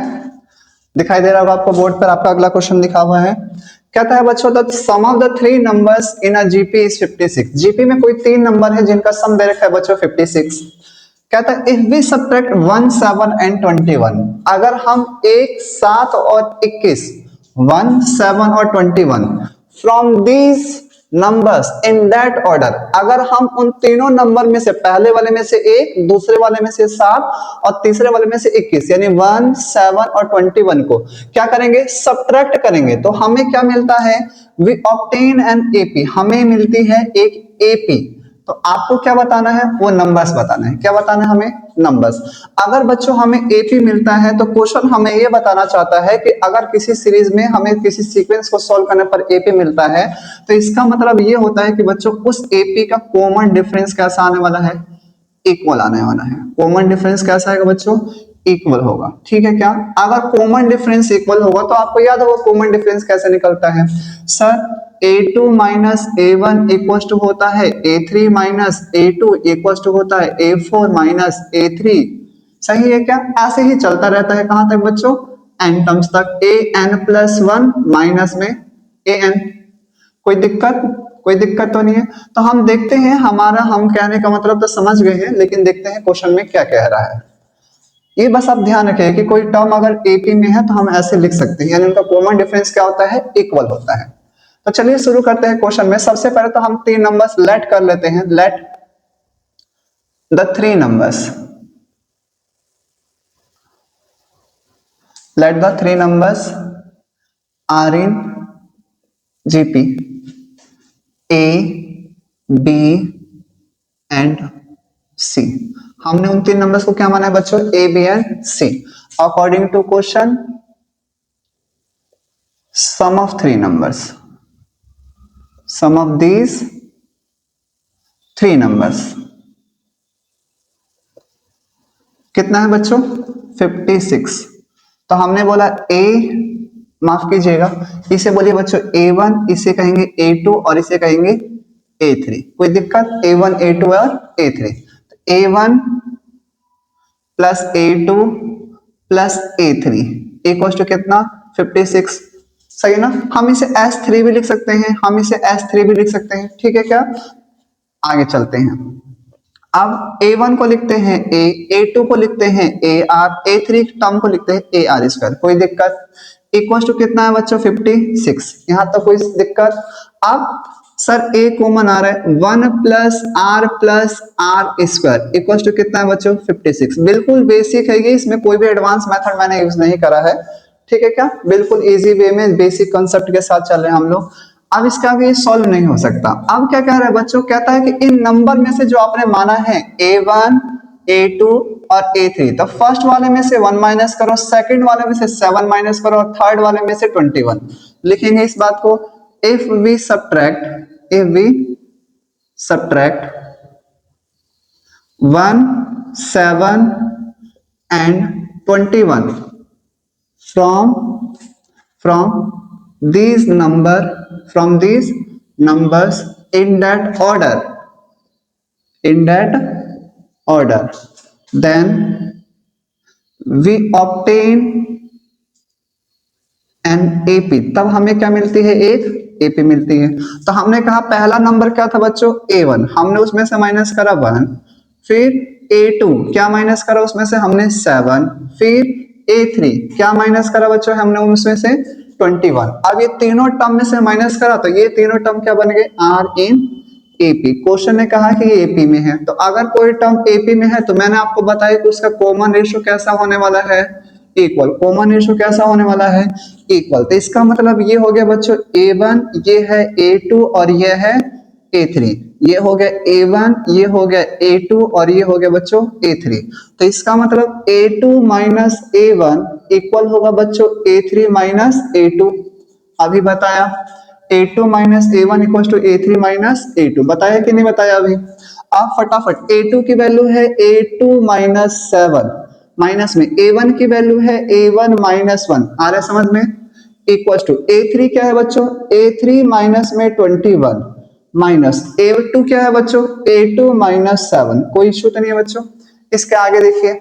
दिखाई दे रहा होगा आपको बोर्ड पर, आपका अगला क्वेश्चन लिखा हुआ है। कहता है बच्चों the sum of the 3 numbers in a GP is 56। GP में कोई 3 नंबर है जिनका सम दे रखा है बच्चों 56। कहता है इफ वी सब्ट्रैक्ट 1, 7 एंड 21। अगर हम 1, 7 और 21, 1, 7 और 21 from these numbers in that order, अगर हम उन तीनों नंबर में से पहले वाले में से 1, दूसरे वाले में से 7 और तीसरे वाले में से 21 यानी 1, 7 और 21 को क्या करेंगे, सब्ट्रैक्ट करेंगे, तो हमें क्या मिलता है, वी ऑब्टेन एन एपी, हमें मिलती है एक एपी। तो आपको क्या बताना है, वो नंबर्स बताना है। क्या बताना है हमें, नंबर्स। अगर बच्चों हमें एपी मिलता है तो क्वेश्चन हमें ये बताना चाहता है कि अगर किसी सीरीज में हमें किसी सीक्वेंस को सॉल्व करने पर एपी मिलता है तो इसका मतलब ये होता है कि बच्चों उस एपी का कॉमन डिफरेंस कैसा आने वाला है, इक्वल आने वाला है। कॉमन डिफरेंस कैसा आएगा बच्चों, इक्वल होगा। ठीक है क्या? अगर कॉमन डिफरेंस इक्वल होगा तो आपको याद होगा कॉमन डिफरेंस कैसे निकलता है sir, a2 minus a1 equal to होता है a3 minus a2 equal to होता है a4 माइनस a3। सही है क्या? ऐसे ही चलता रहता है कहां तक बच्चों, n टर्म्स तक, an प्लस 1 माइनस में an। कोई दिक्कत? कोई दिक्कत तो नहीं है। तो हम देखते हैं, हमारा हम कहने का मतलब तो समझ गए हैं, लेकिन देखते हैं क्वेश्चन में क्या कह रहा है। ये बस आप ध्यान रखें कि कोई टर्म अगर एपी में है तो हम ऐसे लिख सकते हैं, यानी उनका कॉमन डिफरेंस क्या होता है, इक्वल होता है। तो चलिए शुरू करते हैं क्वेश्चन में। सबसे पहले तो हम 3 नंबर्स लेट कर लेते हैं। Let the 3 numbers, let the 3 numbers are in GP A B and C. हमने उन 3 नंबर्स को क्या माना है बच्चों, A B and C. According to question sum of 3 numbers, sum of these 3 numbers कितना है बच्चों, 56। तो हमने बोला ए, माफ कीजिएगा, इसे बोलिए बच्चों a1, इसे कहेंगे a2 और इसे कहेंगे a3। कोई दिक्कत, a1 a2 और a3। तो a1 plus a2 plus a3 equal to कितना, 56। सही है ना। हम इसे S3 भी लिख सकते हैं, हम इसे S3 भी लिख सकते हैं, ठीक है क्या। आगे चलते हैं। अब A1 को लिखते हैं A, A2 को लिखते हैं AR, A3 टर्म को लिखते हैं AR स्क्वायर। कोई दिक्कत। इक्वल टू कितना है बच्चों 56, यहाँ तक कोई दिक्कत। अब सर A कॉमन आ रहा है, 1 plus r square equal to कितना है बच्चों 56। बिल्कुल बेसिक है ये, इसमें कोई भी एडवांस मेथड मैंने यूज नहीं करा है, ठीक है क्या। बिल्कुल इजी वे में बेसिक कंसेप्ट के साथ चल रहे हैं हम लोग। अब इसका आगे सॉल्व नहीं हो सकता। अब क्या कह रहा है बच्चों, कहता है कि इन नंबर में से जो आपने माना है A1, A2 और A3, तो फर्स्ट वाले में से 1 माइनस करो, सेकंड वाले में से 7 माइनस करो और थर्ड वाले में से 21। लिखेंगे इस बात को, if we subtract 1, 7 and 21 from these numbers in that order, then we obtain an AP। तब हमें क्या मिलती है, एक AP मिलती है। तो हमने कहा पहला नंबर क्या था बच्चों A1, हमने उसमें से माइनस करा 1, फिर A2 क्या माइनस करा उसमें से हमने 7, फिर A3 क्या माइनस करा बच्चों हमने उसमें से 21। अब ये तीनों टर्म में से माइनस करा तो ये तीनों टर्म क्या बन गए, आर इन एपी। क्वेश्चन ने कहा कि ये एपी में है, तो अगर कोई टर्म एपी में है तो मैंने आपको बताया कि उसका कॉमन रेशियो कैसा होने वाला है, इक्वल। कॉमन रेशियो कैसा होने वाला है, इक्वल। तो इसका मतलब ये हो गया बच्चों A1, ये है A2 और ये है A3। ये हो गया A1, ये हो गया A2 और ये हो गया बच्चों A3। तो इसका मतलब A2 माइनस A1 इक्वल होगा बच्चों A3 माइनस A2। अभी बताया A2 minus A1 equal to A3 minus A2, बताया कि नहीं बताया अभी। आप फटाफट A2 की वैल्यू है A2 माइनस 7, माइनस में A1 की वैल्यू है A1 माइनस 1, आ रहा है समझ में, इक्वल टू A3 क्या है बच्चों A3 माइनस में 21 माइनस A2 क्या है बच्चों A2 माइनस 7। कोई इश्यू तो नहीं है बच्चों। इसके आगे देखिए,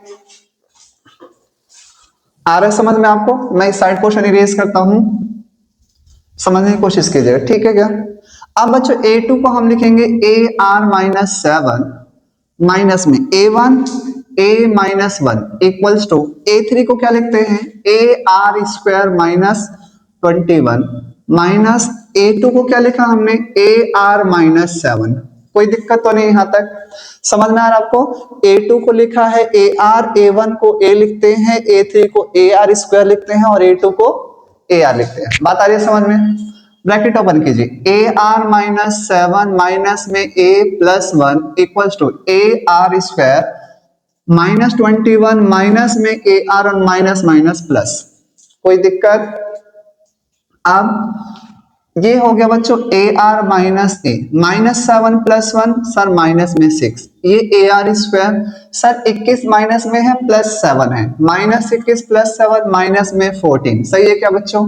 आ रहा है समझ में आपको। मैं इस साइड पोर्शन इरेज करता हूं, समझने की कोशिश कीजिएगा, ठीक है क्या। अब बच्चों A2 को हम लिखेंगे AR माइनस 7 माइनस में A1 A minus 1 equals to A3 को क्या लिखते हैं AR square minus 21 minus A2 को क्या लिखा हमने AR माइनस 7। कोई दिक्कत तो नहीं यहां तक, समझ में आ रहा है आपको। A2 को लिखा है AR, A1 को A लिखते हैं, A3 को AR स्क्वायर लिखते हैं और A2 को AR लिखते हैं। बात आ रही है समझ में। ब्रैकेट ओपन कीजिए, AR माइनस 7 माइनस में A plus 1 equals to AR square minus 21 minus में AR और माइनस माइनस प्लस। कोई दिक्कत। अब ये हो गया बच्चों AR minus A, minus 7 plus 1 sir minus में 6, ये AR स्क्वायर सर 21 माइनस में है प्लस 7 है, माइनस 21 प्लस 7 माइनस में 14। सही है क्या बच्चों,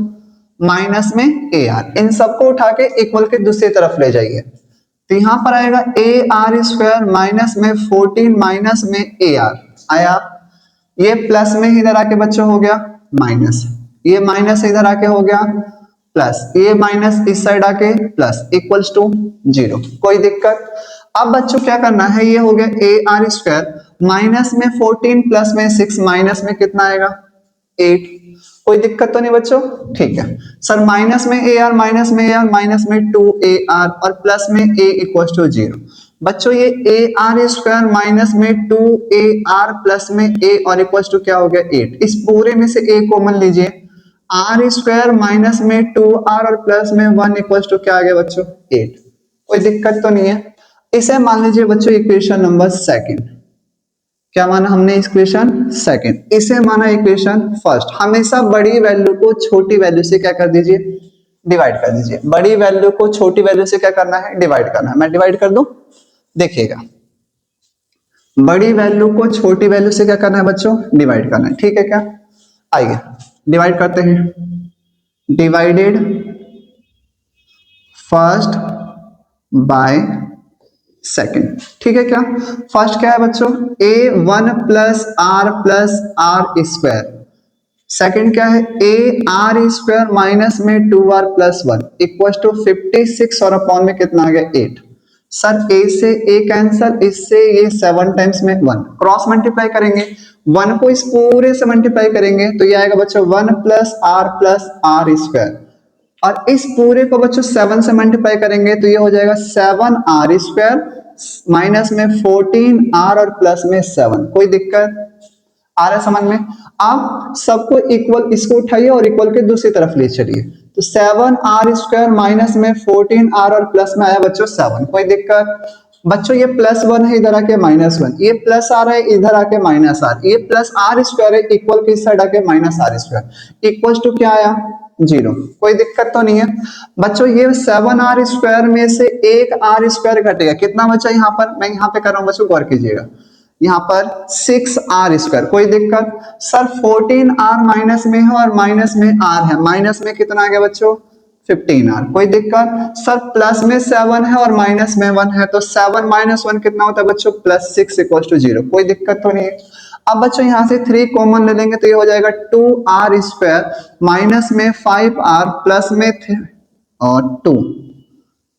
माइनस में AR। इन सबको उठा के इक्वल के दूसरी तरफ ले जाइए, तो यहां पर आएगा AR स्क्वायर माइनस में 14 माइनस में AR आया। ये प्लस में इधर आके बच्चों हो गया माइनस, ये माइनस इधर आके हो गया प्लस, ये माइनस इस साइड आके प्लस इक्वल्स टू 0। कोई दिक्कत। अब बच्चों क्या करना है, ये हो गया AR स्क्वायर माइनस में 14 प्लस में 6 माइनस में कितना आएगा 8। कोई दिक्कत तो नहीं बच्चों, ठीक है सर। माइनस में AR माइनस में AR माइनस में 2AR और प्लस में A इक्वल्स टू 0। बच्चों ये AR स्क्वायर माइनस में 2AR प्लस में A और इक्वल्स टू क्या हो गया 8। इस पूरे में से A कॉमन लीजिए, R स्क्वायर माइनस में 2R और प्लस में 1 इक्वल्स टू क्या आ गया बच्चों 8। कोई दिक्कत तो नहीं है। इसे मान लीजिए बच्चों इक्वेशन नंबर सेकंड। क्या माना हमने इक्वेशन सेकंड, इसे माना इक्वेशन फर्स्ट। हमेशा बड़ी वैल्यू को छोटी वैल्यू से क्या कर दीजिए, डिवाइड कर दीजिए। बड़ी वैल्यू को छोटी वैल्यू से क्या करना है, डिवाइड करना है। मैं डिवाइड कर दूं, देखिएगा बड़ी वैल्यू को छोटी वैल्यू से क्या करना है बच्चों, डिवाइड करना है, ठीक है क्या। आइए डिवाइड करते हैं। डिवाइडेड फर्स्ट बाय सेकंड, ठीक है क्या। फर्स्ट क्या है बच्चों A1 plus r square second क्या है, ए आर स्क्वायर माइनस में 2r प्लस 1 इक्वल टू 56 और अपॉन में कितना आ गया 8। सर ए से ए कैंसल, इससे ये 7 टाइम्स में 1 क्रॉस मल्टीप्लाई करेंगे, 1 को इस पूरे से मल्टीप्लाई करेंगे तो ये आएगा बच्चों 1 प्लस आर स्क्वायर, और इस पूरे को बच्चों 7 से मल्टीप्लाई करेंगे तो ये हो जाएगा 7r स्क्वायर माइनस में 14r और प्लस में 7। कोई दिक्कत आ रहा है समझ में? आप सबको इक्वल इसको उठाइए और इक्वल के दूसरी तरफ ले चलिए, तो 7r स्क्वायर माइनस में 14r और प्लस में आया बच्चों 7। कोई दिक्कत? बच्चों ये +1 है, इधर आके -1, ये प्लस आ रहा है, इधर आके माइनस आर, ये प्लस आर स्क्वायर है, इक्वल की साइड आके minus r square, equal to क्या आया 0। कोई दिक्कत तो नहीं है बच्चों। ये 7r स्क्वायर में से एक आर स्क्वायर घटेगा, कितना बचा यहाँ पर, मैं यहाँ पे कर रहा हूँ बच्चों, गौर कीजिएगा, यहाँ पर 6r स्क्वायर। कोई दिक्कत? सर 14r माइनस में है और माइनस में r है, माइनस में कितना आ गया बच्चों 15r। कोई दिक्कत? सर प्लस में 7 है और माइनस में 1 है, तो 7 माइनस 1 कितना होता है बच्चों +6 इक्वल टू 0। कोई दिक्कत तो नहीं है। अब बच्चों यहाँ से 3 कॉमन ले लेंगे तो ये हो जाएगा 2r स्क्वायर माइनस में 5r प्लस में और 2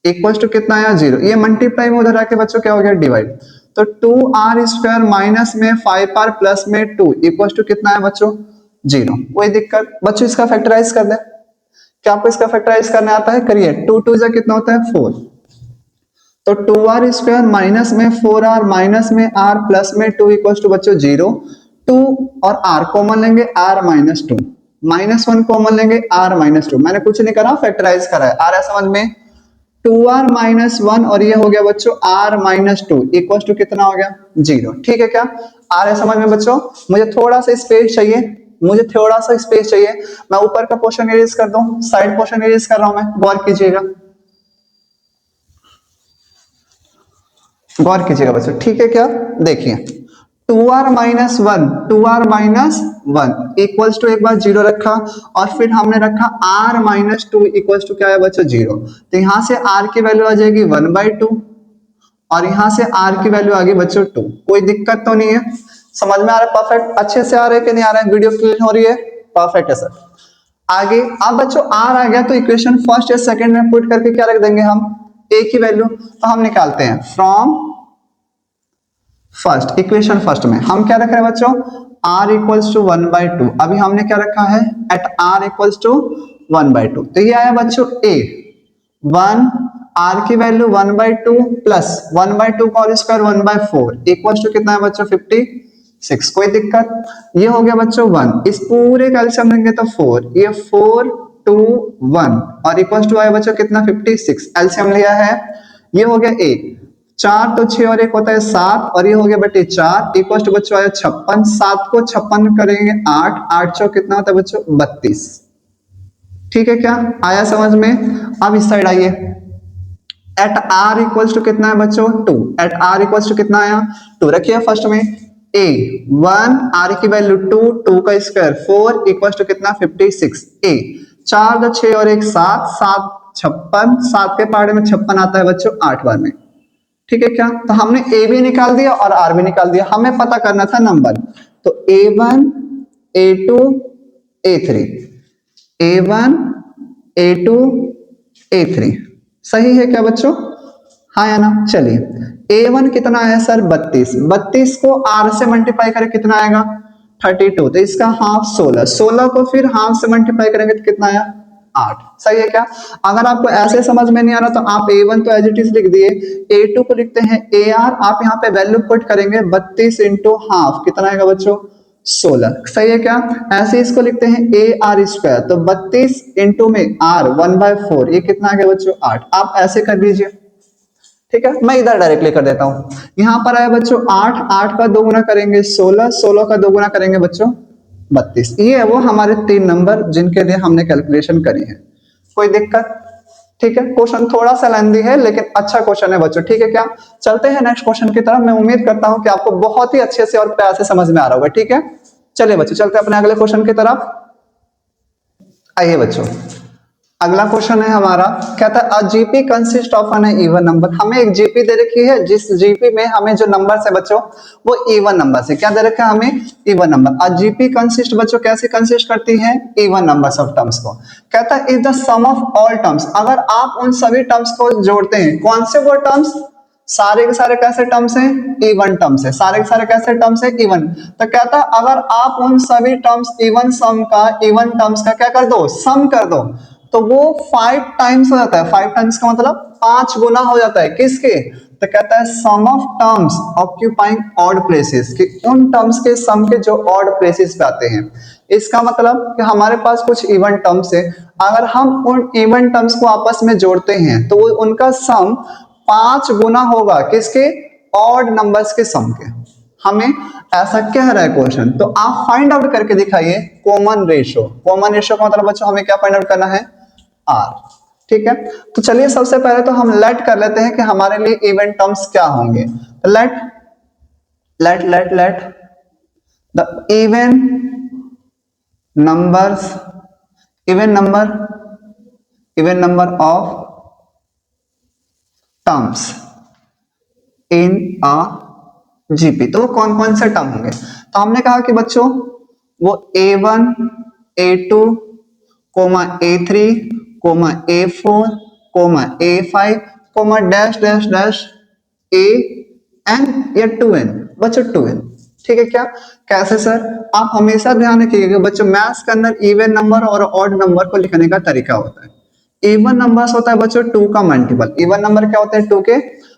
इक्वल टू कितना आया 0। ये मल्टीप्लाई में उधर आके बच्चों क्या हो गया डिवाइड, तो 2r स्क्वायर माइनस में 5r प्लस में 2 इक्वल टू कितना है बच्चों 0। कोई दिक्कत? बच्चों इसका फैक्टराइज कर दे, क्या आपको इसका फैक्टराइज करने आता है? करिए, 2 2 जा कितना होता है 4, तो 2r स्क्वायर माइनस में 4r माइनस में r प्लस में 2 इक्वल टू बच्चों 0। 2 और r कॉमन लेंगे, r माइनस 2, -1 कॉमन लेंगे, r माइनस 2। मैंने कुछ नहीं करा, फैक्टराइज करा है। आ रहा है समझ में? 2r माइनस 1 और ये हो गया बच्चों r माइनस 2 इक्वल टू कितना हो गया 0। ठीक है क्या? आ रहा है समझ में बच्चों? मुझे थोड़ा सा स्पेस चाहिए, मुझे थोड़ा सा स्पेस चाहिए, मैं ऊपर का पोर्शन इरेज कर दूं, साइड पोर्शन इरेज कर रहा हूं मैं, गौर कीजिएगा, गौर कीजिएगा बच्चों। ठीक है क्या? देखिए 2r minus 1, 2r minus 1 equals to एक बार 0 रखा और फिर हमने रखा r माइनस 2 इक्वल्स टू क्या है बच्चों 0। तो यहां से r की वैल्यू आ जाएगी 1/2 और यहां से r की वैल्यू आ गई बच्चों 2। कोई दिक्कत तो नहीं है? समझ में आ रहा है? परफेक्ट, अच्छे से आ रहा है कि नहीं आ रहा है? वीडियो क्लियर हो रही है? परफेक्ट है सर। आगे अब बच्चों r आ गया तो इक्वेशन फर्स्ट या सेकंड में पुट करके क्या रख देंगे हम, a की वैल्यू, तो हम निकालते हैं फ्रॉम फर्स्ट, इक्वेशन फर्स्ट में हम क्या रख रहे हैं बच्चों, r इक्वल्स टू 1/2। अभी हमने क्या रखा है, एट r इक्वल्स टू 1/2, तो ये आया बच्चों a 1, r की वैल्यू 1/2 प्लस 1/2 का होल स्क्वायर 1/4 इक्वल्स टू कितना है बच्चों 56। कोई दिक्कत? ये हो गया बच्चों 1, इस पूरे का एलसीएम लेंगे तो 4, ये 4 2 1 और इक्वल्स टू आया बच्चों कितना 56, एलसीएम लिया है, ये हो गया a, 4 तो 6 और 1 होता है 7 और ये हो गया बेटे 4 इक्वल टू बच्चों आया 56। 7 को 56 करेंगे 8, 8 चौक कितना होता है बच्चों 32। ठीक है क्या? आया समझ में? अब इस साइड आइए, एट r इक्वल्स टू कितना है बच्चों 2, एट r इक्वल्स टू कितना आया 2, रखिए फर्स्ट में a 1, r की वैल्यू 2, 2 का स्क्वायर 4 इक्वल्स टू कितना 56, a 4 तो 6 और 1 7, 7 56, 7 के पहाड़े में 56 आता है बच्चों 8 बार में। ठीक है क्या? तो हमने a भी निकाल दिया और r भी निकाल दिया, हमें पता करना था नंबर, तो a1 a2 a3, a1 a2 a3 सही है क्या बच्चों? हाँ या ना? चलिए a1 कितना है सर 32, 32 को r से मल्टीप्लाई करें कितना आएगा 32, तो इसका हाफ 16, 16 को फिर हाफ से मल्टीप्लाई करेंगे तो कितना आया 8। सही है क्या? अगर आपको ऐसे समझ में नहीं आ रहा तो आप a1 तो एज इट इज लिख दिए, a2 को लिखते हैं ar, आप यहाँ पे वैल्यू पुट करेंगे 32 इंटू हाफ कितना आएगा बच्चों 16। सही है क्या? ऐसे इसको लिखते हैं ar स्क्वायर, तो 32 इंटू में r 1/4 ये कितना आ गया बच्चों 8। आप ऐसे कर लीजिए, ठीक है, मैं इधर डायरेक्टली कर देता हूं। यहाँ पर आया बच्चों 8, 8 का 2 गुना करेंगे 16, 16 का 2 गुना करेंगे बच्चों 32। ये है वो हमारे 3 नंबर जिनके लिए हमने कैलकुलेशन करी है। कोई दिक्कत? ठीक है, क्वेश्चन थोड़ा सा लेंथी है लेकिन अच्छा क्वेश्चन है बच्चों। ठीक है क्या? चलते हैं नेक्स्ट क्वेश्चन की तरफ। मैं उम्मीद करता हूं कि आपको बहुत ही अच्छे से और प्यार से समझ में आ रहा होगा। ठीक है, चलिए बच्चों चलते हैं अपने अगले क्वेश्चन की तरफ। आइए बच्चों, अगला क्वेश्चन है हमारा, कहता है a GP consist of an even number. हमें एक जीपी दे रखी है, जिस जीपी में हमें जो नंबर है बच्चों वो इवन नंबर से, क्या दे रखा है हमें, इवन नंबर। अ जीपी कंसिस्ट बच्चों कैसे कंसिस्ट करती है, इवन नंबर्स ऑफ टर्म्स को। कहता है is the sum of all terms, अगर आप उन सभी टर्म्स को जोड़ते हैं, कौन से वो टर्म्स, सारे के सारे कैसे टर्म्स हैं, इवन टर्म्स है, सारे के सारे कैसे टर्म्स है, इवन। तो कहता है अगर आप उन सभी टर्म्स इवन सम का, इवन टर्म्स का क्या कर दो, सम कर दो, तो वो 5 टाइम्स हो जाता है। 5 टाइम्स का मतलब 5 गुना हो जाता है, किसके, तो कहता है sum of terms occupying odd places, कि उन टर्म्स के सम के जो ऑड प्लेसेस पे आते हैं। इसका मतलब कि हमारे पास कुछ इवन टर्म्स है, अगर हम उन इवन टर्म्स को आपस में जोड़ते हैं तो वो उनका सम 5 गुना होगा, किसके, ऑड नंबर्स के सम के। हमें ऐसा कह रहा है क्वेश्चन, तो आप फाइंड आउट करके दिखाइए कॉमन रेशियो। कॉमन रेशियो का मतलब बच्चों हमें क्या फाइंड आउट करना है, आर। ठीक है, तो चलिए सबसे पहले तो हम लेट कर लेते हैं कि हमारे लिए इवन टर्म्स क्या होंगे। तो let let let let the even numbers, even number of terms in a GP. तो वो कौन कौन से टर्म होंगे, तो हमने कहा कि बच्चों वो A1 A2 comma A3 comma A4 comma A5 comma dash dash dash AN या 2N, बच्चों 2N। ठीक है, क्या कैसे सर, आप हमेशा ध्यान रखिएगा बच्चों मैथ्स के अंदर इवन नंबर और ऑड नंबर को लिखने का तरीका होता है। इवन नंबर्स होता है बच्चों 2 का मल्टीपल, इवन नंबर क्या होता है 2 के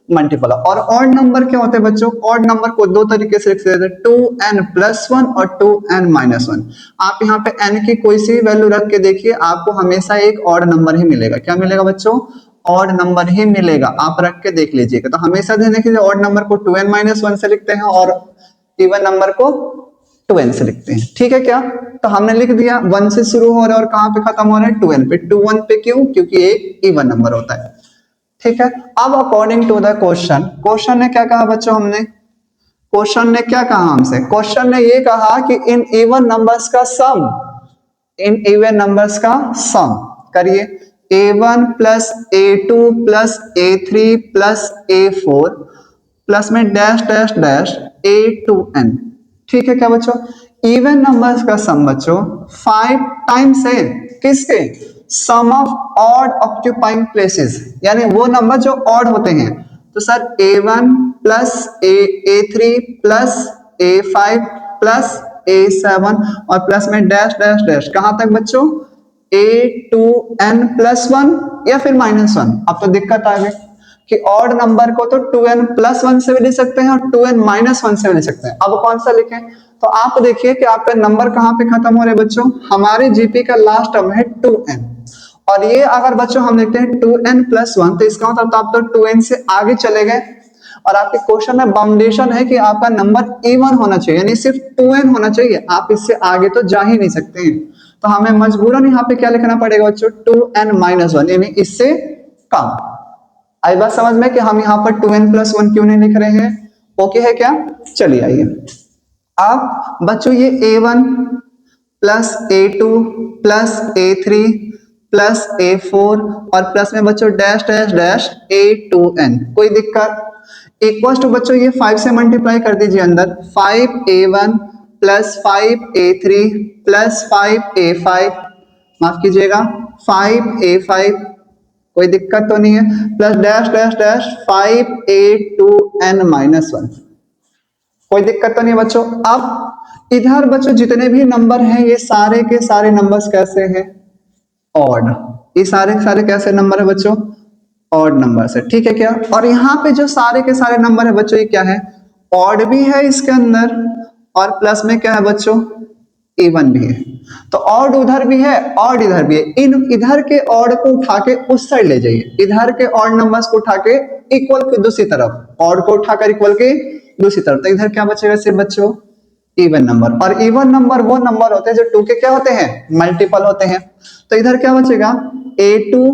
मल्टीपल। और ऑड नंबर क्या होते हैं बच्चों, ऑड नंबर को दो तरीके से लिख सकते हैं, 2n+1 और 2n-1। आप यहाँ पे n की कोई सी वैल्यू रख के देखिए, आपको हमेशा एक ऑड नंबर ही मिलेगा। क्या मिलेगा बच्चों, ऑड नंबर ही मिलेगा, आप रख के देख लीजिएगा। तो हमेशा ध्यान रखिए ऑड नंबर को 2n-1 से लिखते हैं और इवन नंबर को 2n से लिखते हैं। ठीक है क्या, तो हमने लिख दिया 1 से शुरू हो रहा है और कहां पे खत्म हो रहा है, 2n पे। 2 1 पे क्यों, क्योंकि एक इवन नंबर होता है। ठीक है, अब according to the question, question ने क्या कहा बच्चों, क्वेश्चन ने क्या कहा हमसे, क्वेश्चन ने ये कहा कि इन इवन नंबर्स का सम, इन इवन नंबर्स का सम करिए, A1 plus A2 plus A3 plus A4 plus में डैश डैश डैश A2N। ठीक है क्या बच्चों, इवन नंबर्स का सम बच्चों 5 टाइम्स है, किसके, सम ऑफ ऑड ऑक्यूपाइंग प्लेसेस, यानी वो नंबर जो ऑड होते हैं। तो sir A1 plus A3 plus A5 plus A7 और प्लस में डैश डैश डैश कहां तक बच्चों, A2n+1 या फिर -1। अब तो दिक्कत आ गई कि ऑड नंबर को तो 2n+1 से भी लिख सकते हैं और 2n-1 से भी लिख सकते हैं। अब कौन सा लिखें, तो आप देखिए कि आपका नंबर कहां पे खत्म हो रहे हैं बच्चों, हमारे जीपी का लास्ट टर्म है 2n, और ये अगर बच्चों हम लिखते हैं 2n+1 तो इसका मतलब तो आप तो 2n से आगे चले गए, और आपके क्वेश्चन में बाउंडेशन है कि आपका नंबर इवन होना चाहिए, यानी सिर्फ 2n होना चाहिए, आप इससे आगे तो जा ही नहीं सकते हैं। तो हमें मजबूरन यहाँ पे क्या लिखना पड़ेगा बच्चों, 2n-1, यानी इससे कम। आई बात समझ में कि हम यहाँ पर 2n+1 क्यों नहीं लिख रहे हैं, ओके है क्या। चलिए आइए, अब बच्चों ये A1 plus A2 plus A3 plus A4 और प्लस में बच्चों डैश डैश डैश A2n, कोई दिक्कत, इक्वल टू बच्चों ये 5 से मल्टीप्लाई कर दीजिए अंदर, 5A1 plus 5A3 plus 5A5, माफ कीजिएगा 5A5, कोई दिक्कत तो नहीं है, plus dash dash dash 5A2n-1, कोई दिक्कत तो नहीं है बच्चों। अब इधर बच्चों जितने भी नंबर हैं ये सारे के सारे नंबर्स कैसे हैं, ऑड, ये सारे के सारे कैसे नंबर है बच्चों, ऑड नंबर है। ठीक है क्या, और यहाँ पे जो सारे के सारे नंबर है बच्चों ये क्या है, ऑड भी है इसके अंदर और प्लस में क्या है बच्चों, इवन भी है। तो ऑड उधर भी है, ऑड इधर भी है, इन इधर के ऑड को उठा के उस साइड ले जाइए, इधर के ऑड नंबर्स को उठा के इक्वल के दूसरी तरफ, ऑड को उठाकर इक्वल के दूसरी तरफ, तो इधर क्या बचेगा सिर्फ बच्चों इवन नंबर। और इवन नंबर वो नंबर होते हैं जो 2 के क्या होते हैं, मल्टीपल होते हैं। तो इधर क्या बचेगा, A2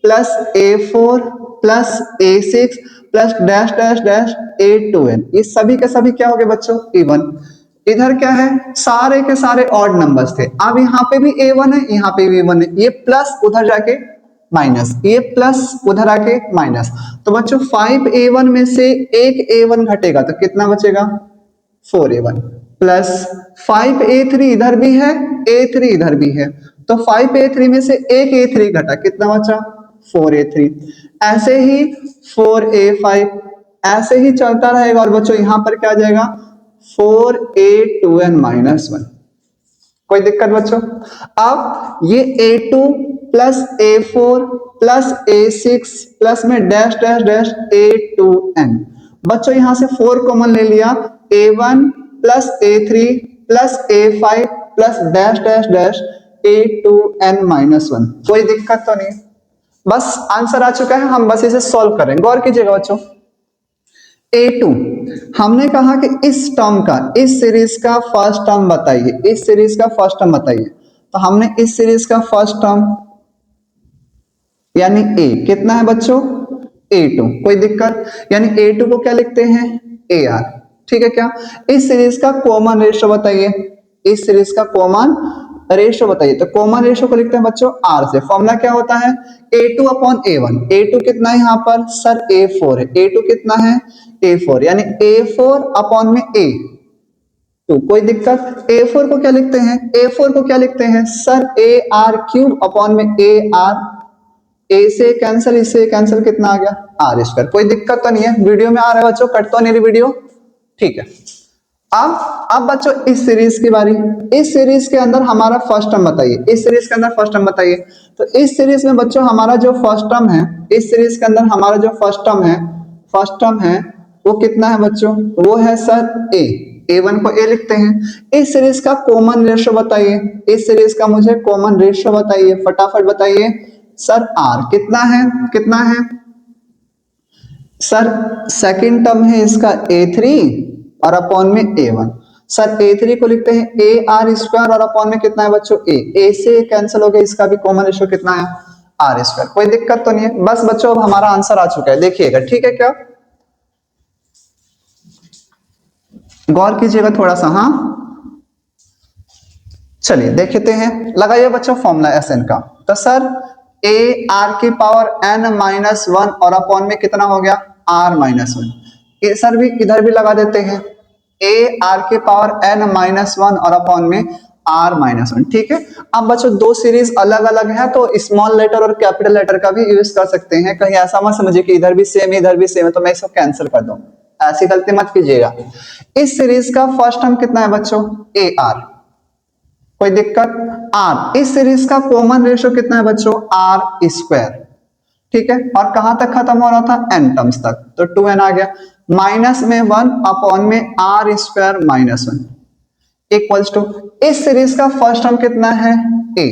plus A4 plus A6 plus dash dash dash A2n, ये सभी के सभी क्या हो गए बच्चों, इवन। इधर क्या है, सारे के सारे ऑड नंबर्स थे। अब यहाँ पे भी A1 है, यहाँ पे भी A1 है, ये प्लस उधर जाके माइनस, ये प्लस उधर आके माइनस। तो बच्चों 5A1 में से एक A1 घटेगा तो कितना बचेगा, 4A1 प्लस 5A3 इधर भी है, A3 इधर भी है, तो 5A3 में से एक A3 घटा, कितना बचा, 4A3। ऐसे ही 4A5, ऐसे ही चलता रहेगा। और बच्चों यहां पर क्या आ जाएगा, 4A2n माइनस 1। कोई दिक्कत बच्चों? अब ये A2 plus A4 plus A6 plus में डैश डैश डैश A2n। बच्चों यहां से 4 कॉमन ले लिया, A1 plus A3 plus A5 plus dash dash dash A2n minus 1। कोई दिक्कत तो नहीं, बस आंसर आ चुका है, हम बस इसे सॉल्व करेंगे। गौर कीजिएगा बच्चों, A2 हमने कहा कि इस टर्म का, इस सीरीज का फर्स्ट टर्म बताइए, इस सीरीज का फर्स्ट टर्म बताइए। तो हमने इस सीरीज का फर्स्ट टर्म यानी A कितना है बच्चों, A2। कोई दिक्कत, यानी A2 को क्या लिखते हैं, AR। ठीक है क्या? इस सीरीज का कॉमन रेशियो बताइए, इस सीरीज का कॉमन रेशियो बताइए। तो कॉमन रेशियो को लिखते हैं बच्चों R से। फॉर्मूला क्या होता है, A2 अपॉन A1। A2 कितना है यहाँ पर सर, A4 है। A2 कितना है, A4, यानी A4 अपॉन में A। तो कोई दिक्कत, A4 को क्या लिखते हैं, A4 को क्या लिखते हैं सर, AR क्यूब अपॉन में AR। A से कैंसिल, इससे कैंसिल, कितना आ गया, R स्क्वायर। कोई दिक्कत तो नहीं है, वीडियो में आ रहा है बच्चों, कट तो नहीं रही वीडियो? ठीक है। अब बच्चों इस सीरीज की बारी, इस सीरीज के अंदर हमारा फर्स्ट टर्म बताइए, इस सीरीज के अंदर फर्स्ट टर्म बताइए। तो इस सीरीज में बच्चों हमारा जो फर्स्ट टर्म है, इस सीरीज के अंदर हमारा जो फर्स्ट टर्म है वो कितना है बच्चों, वो है सर A। A1 को A लिखते हैं। इस सीरीज का कॉमन रेशियो बताइए, इस सीरीज का मुझे कॉमन रेशियो बताइए, फटाफट बताइए सर। R कितना है, कितना है सर, सेकंड टर्म है इसका A3 और अपॉन में A1। सर A3 को लिखते हैं AR स्क्वायर और अपॉन में कितना है बच्चों, A से कैंसिल हो गया, इसका भी कॉमन रेशियो कितना है, R स्क्वायर। कोई दिक्कत तो नहीं है, बस बच्चों अब हमारा आंसर आ चुका है, देखिएगा। ठीक है क्या, गौर कीजिएगा थोड़ा सा। हाँ चलिए देखते हैं, लगाइए बच्चों फॉर्मूला SN का। तो सर AR की पावर n माइनस 1 और अपॉन में कितना हो गया, R माइनस 1। सर भी इधर भी लगा देते हैं, AR की पावर n माइनस 1 और अपॉन में R माइनस 1। ठीक है। अब बच्चों दो सीरीज अलग अलग है, तो स्मॉल लेटर और कैपिटल लेटर का भी यूज कर सकते हैं। कहीं ऐसा मत समझिए कि इधर भी सेम इधर भी सेम है तो मैं इसको कैंसिल कर दूं, ऐसी गलती मत कीजिएगा। इस सीरीज का फर्स्ट टर्म कितना है बच्चों, AR। कोई दिक्कत, R। इस सीरीज का कॉमन रेशियो कितना है बच्चों, R स्क्वायर। ठीक है, और कहां तक खत्म हो रहा था, n टर्म्स तक, तो 2n आ गया। माइनस में 1 अपॉन में R square minus 1 equals to, इस सीरीज का फर्स्ट टर्म कितना है, A।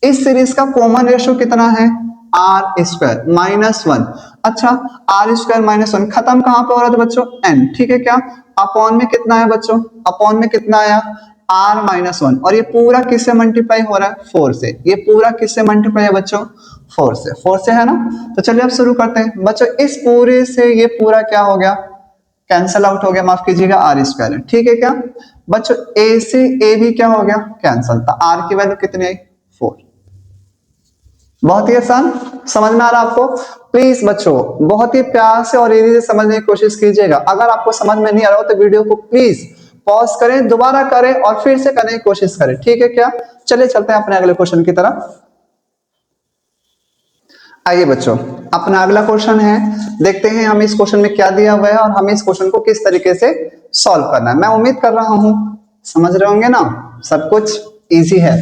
इस सीरीज का कॉमन रेशियो कितना है, R स्क्वायर माइनस 1। अच्छा, R स्क्वायर माइनस 1 खत्म कहां पे हो रहा था बच्चों, n। ठीक है क्या, अपॉन में कितना है बच्चों, अपॉन में कितना आया, R माइनस 1। और ये पूरा किससे मल्टीप्लाई हो रहा है, 4 से। ये पूरा किससे मल्टीप्लाई है बच्चों, 4 से। 4 से है ना। तो चलिए अब शुरू करते हैं बच्चों। इस पूरे से ये पूरा क्या हो गया, कैंसल आउट हो गया, माफ कीजिएगा, R स्क्वायर है। ठीक है क्या बच्चों, A से A भी क्या हो गया, कैंसल। तो R की वैल्यू कितनी आई, 4। बहुत ही आसान, समझ में आ रहा है आपको? प्लीज बच्चों बहुत ही प्यार से और इजी से समझने की कोशिश कीजिएगा। अगर आपको समझ में नहीं आ रहा हो तो वीडियो को प्लीज पॉज करें, दोबारा करें और फिर से करने की कोशिश करें। ठीक है क्या, चलिए चलते हैं अपने अगले क्वेश्चन की तरफ। आइए बच्चों, अपना अगला क्वेश्चन है, देखते हैं हमें इस क्वेश्चन में क्या दिया हुआ है और हमें इस क्वेश्चन को किस तरीके से सॉल्व करना है। मैं उम्मीद कर रहा हूं समझ रहे होंगे ना, सब कुछ इजी है।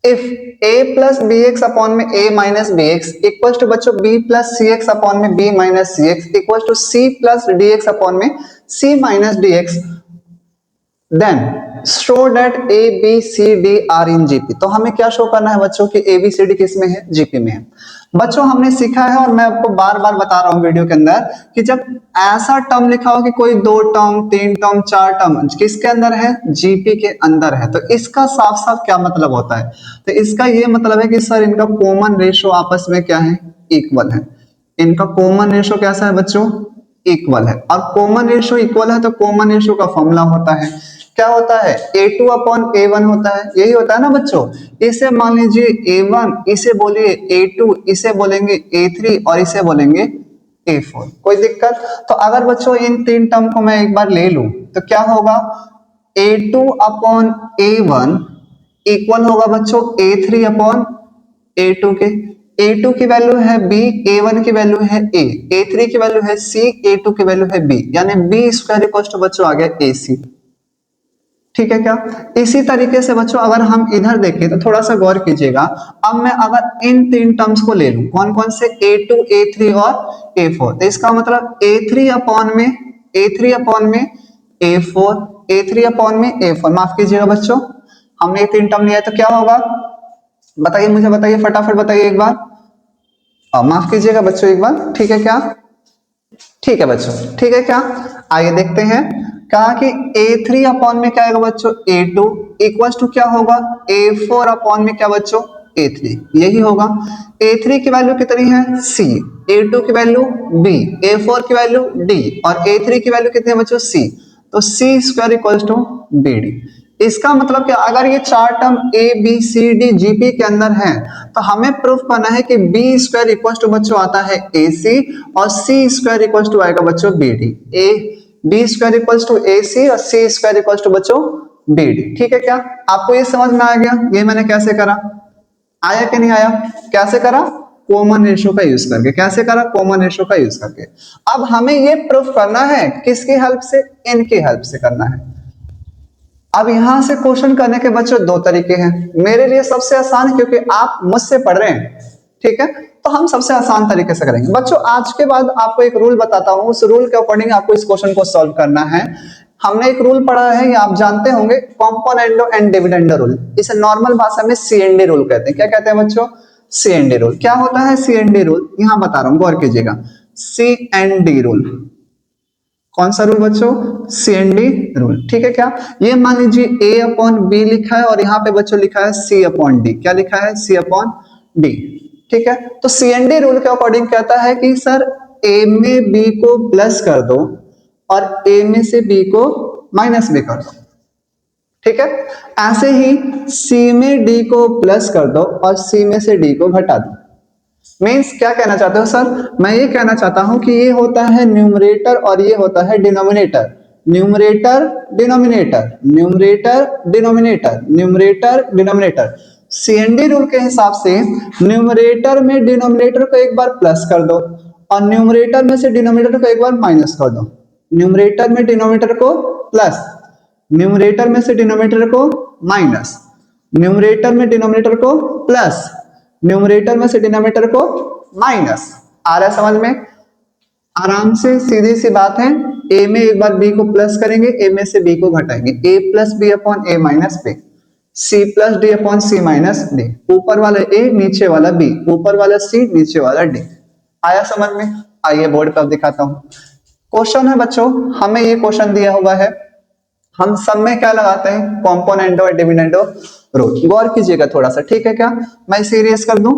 If a plus b x upon में a minus b x equal to बच्चों b plus c x upon में b minus c x equal to c plus d x upon में c minus d x, then show that a b c d are in GP. तो हमें क्या show करना है बच्चों कि a b c d किस में है, जीपी में है। बच्चों हमने सीखा है और मैं आपको बार बार बता रहा हूं वीडियो के अंदर कि जब ऐसा टर्म लिखा हो कि कोई 2 टर्म 3 टर्म 4 टर्म किसके अंदर है, जीपी के अंदर है, तो इसका साफ साफ क्या मतलब होता है, तो इसका ये मतलब है कि सर इनका कॉमन रेशियो आपस में क्या है, इक्वल है। इनका कॉमन रेशियो कैसा है बच्चों, इक्वल है, और कॉमन रेशियो इक्वल है तो कॉमन रेशियो का फॉर्मूला होता है, क्या होता है, A2 अपॉन A1 होता है, यही होता है ना बच्चों। इसे मान लीजिए A1, इसे बोलिए A2, इसे बोलेंगे A3 और इसे बोलेंगे A4। कोई दिक्कत? तो अगर बच्चों इन तीन टर्म को मैं एक बार ले लूं तो क्या होगा, A2 अपॉन A1 इक्वल होगा बच्चों A3 अपॉन A2 के। A2 की वैल्यू है B, A1 की वैल्यू है A, A3 की वैल्यू है C, A2 की वैल्यू है B, यानी B स्क्वायर इक्वल टू बच्चों आ गया AC। ठीक है क्या? इसी तरीके से बच्चों अगर हम इधर देखें तो थोड़ा सा गौर कीजिएगा। अब मैं अगर इन तीन टर्म्स को ले लूं, कौन कौन से, A2, A3 और A4, तो इसका मतलब A3 अपॉन में A4, A3 अपॉन में A4, माफ कीजिएगा बच्चों, हमने ये तीन टर्म लिया है तो क्या होगा, बताइए, मुझे बताइए, फटाफट बताइए एक बार। माफ कीजिएगा बच्चों एक बार, ठीक है क्या? ठीक है बच्चों, ठीक है क्या? आइए देखते हैं। कहा कि A3 अपॉन में क्या आएगा बच्चों, A2 इक्वल्स टू क्या होगा, A4 अपॉन में क्या बच्चों, A3, यही होगा। A3 की वैल्यू कितनी है, C, A2 की वैल्यू B, A4 की वैल्यू D और A3 की वैल्यू कितनी है बच्चों, C, तो C square equals to BD। इसका मतलब कि अगर ये चार term A B C D G P के अंदर है तो हमें प्रूफ करना है कि B स्क्वायर इक्वल टू बच्चों आता है AC और C स्क्वायर इक्वल टू आएगा बच्चों BD। A B square equal to AC और C स्क्वायर इक्वल टू बच्चों BD। ठीक है क्या? आपको ये समझ में आ गया, ये मैंने कैसे करा, आया कि नहीं आया? कैसे करा, कॉमन रेशियो का यूज करके। कैसे करा, कॉमन रेशियो का यूज करके। अब हमें ये प्रूफ करना है किसकी हेल्प से, इनकी हेल्प से करना है। अब यहां से क्वेश्चन करने के बच्चों दो तरीके हैं, मेरे लिए सबसे आसान है क्योंकि आप मुझसे पढ़ रहे हैं, ठीक है, तो हम सबसे आसान तरीके से करेंगे। बच्चों आज के बाद आपको एक रूल बताता हूं, उस रूल के अकॉर्डिंग आपको इस क्वेश्चन को सॉल्व करना है। हमने एक रूल पढ़ा है, ये आप जानते होंगे, कॉम्पोनेंडो एंड डिविडेंडो रूल। इसे नॉर्मल भाषा में CND रूल कहते हैं। क्या कहते हैं बच्चों, CND रूल। क्या होता है CND रूल, यहां बता रहा हूं, गौर कीजिएगा। CND रूल, कौन सा रूल बच्चों, CND रूल। ठीक है क्या? ये मान लीजिए A अपॉन B लिखा है और यहाँ पे बच्चों लिखा है C अपॉन D। क्या लिखा है, C अपॉन D। ठीक है, तो CND रूल के अकॉर्डिंग कहता है कि सर A में B को प्लस कर दो और A में से B को माइनस भी कर दो। ठीक है, ऐसे ही C में D को प्लस कर दो और C में से D को घटा दो। मीन्स क्या कहना चाहते हो सर, मैं ये कहना चाहता हूं कि ये होता है न्यूमरेटर और ये होता है denominator. Numerator denominator, numerator denominator, numerator denominator. CND rule के हिसाब से न्यूमरेटर में डिनोमिनेटर को एक बार प्लस कर दो और न्यूमरेटर में से डिनोमिनेटर को एक बार माइनस कर दो। न्यूमरेटर में डिनोमिनेटर को प्लस, न्यूमरेटर में से डिनोमिनेटर को माइनस, न्यूमरेटर में डिनोमिनेटर को प्लस, न्यूमरेटर में से डिनोमिनेटर को माइनस। आ रहा है समझ में? आराम से सीधी सी बात है। A में एक बार B को प्लस करेंगे, A में से B को घटाएंगे, A plus B upon A minus B, C plus D upon C minus D। ऊपर वाला A, नीचे वाला B, ऊपर वाला C, नीचे वाला D। आया समझ में? आइए बोर्ड पर दिखाता हूं। क्वेश्चन है बच्चों, हमें ये क्वेश्चन दिया हुआ है, हम सब में क्या लगाते हैं, कॉम्पोनेंडो और डिविडेंडो रूल। गौर कीजिएगा थोड़ा सा, ठीक है क्या? मैं सीरियस कर दूं।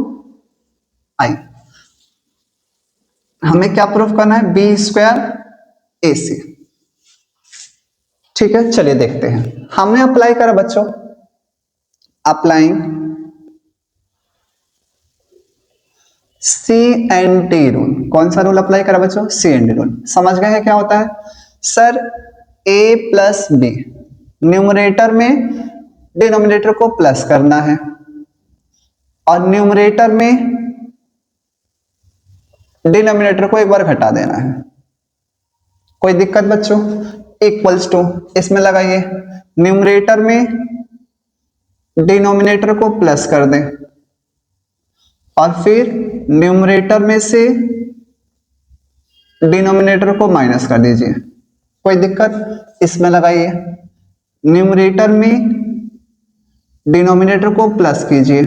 आई, हमें क्या प्रूफ करना है, B स्क्वायर AC। ठीक है, चलिए देखते हैं। हमने अप्लाई करा बच्चों, अप्लाइंग CND रूल। कौन सा रूल अप्लाई करा बच्चों, CND रूल। समझ गए हैं क्या होता है? Sir A plus B, numerator में डिनोमिनेटर को प्लस करना है और न्यूमरेटर में डिनोमिनेटर को एक बार घटा देना है। कोई दिक्कत बच्चों? इक्वल्स टू, इसमें लगाइए, न्यूमरेटर में डिनोमिनेटर को प्लस कर दें और फिर न्यूमरेटर में से डिनोमिनेटर को माइनस कर दीजिए। कोई दिक्कत? इसमें लगाइए, न्यूमरेटर में डिनोमिनेटर को प्लस कीजिए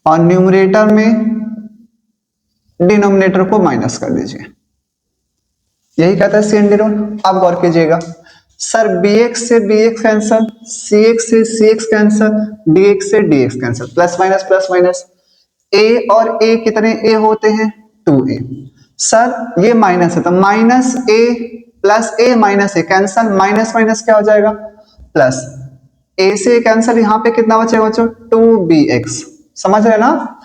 और न्यूमरेटर में डिनोमिनेटर को माइनस कर दीजिए। यही कहता है CND रूल। अब गौर कीजिएगा, सर BX से BX कैंसल, CX से CX कैंसल, DX से DX cancel, plus minus, A और A कितने A होते हैं, 2A। सर ये माइनस है तो माइनस ए प्लस ए माइनस ए कैंसल, माइनस माइनस क्या हो जाएगा प्लस, ए से कैंसल, यहाँ पे कितना बचेगा बच्चों 2bx, समझ रहे ना।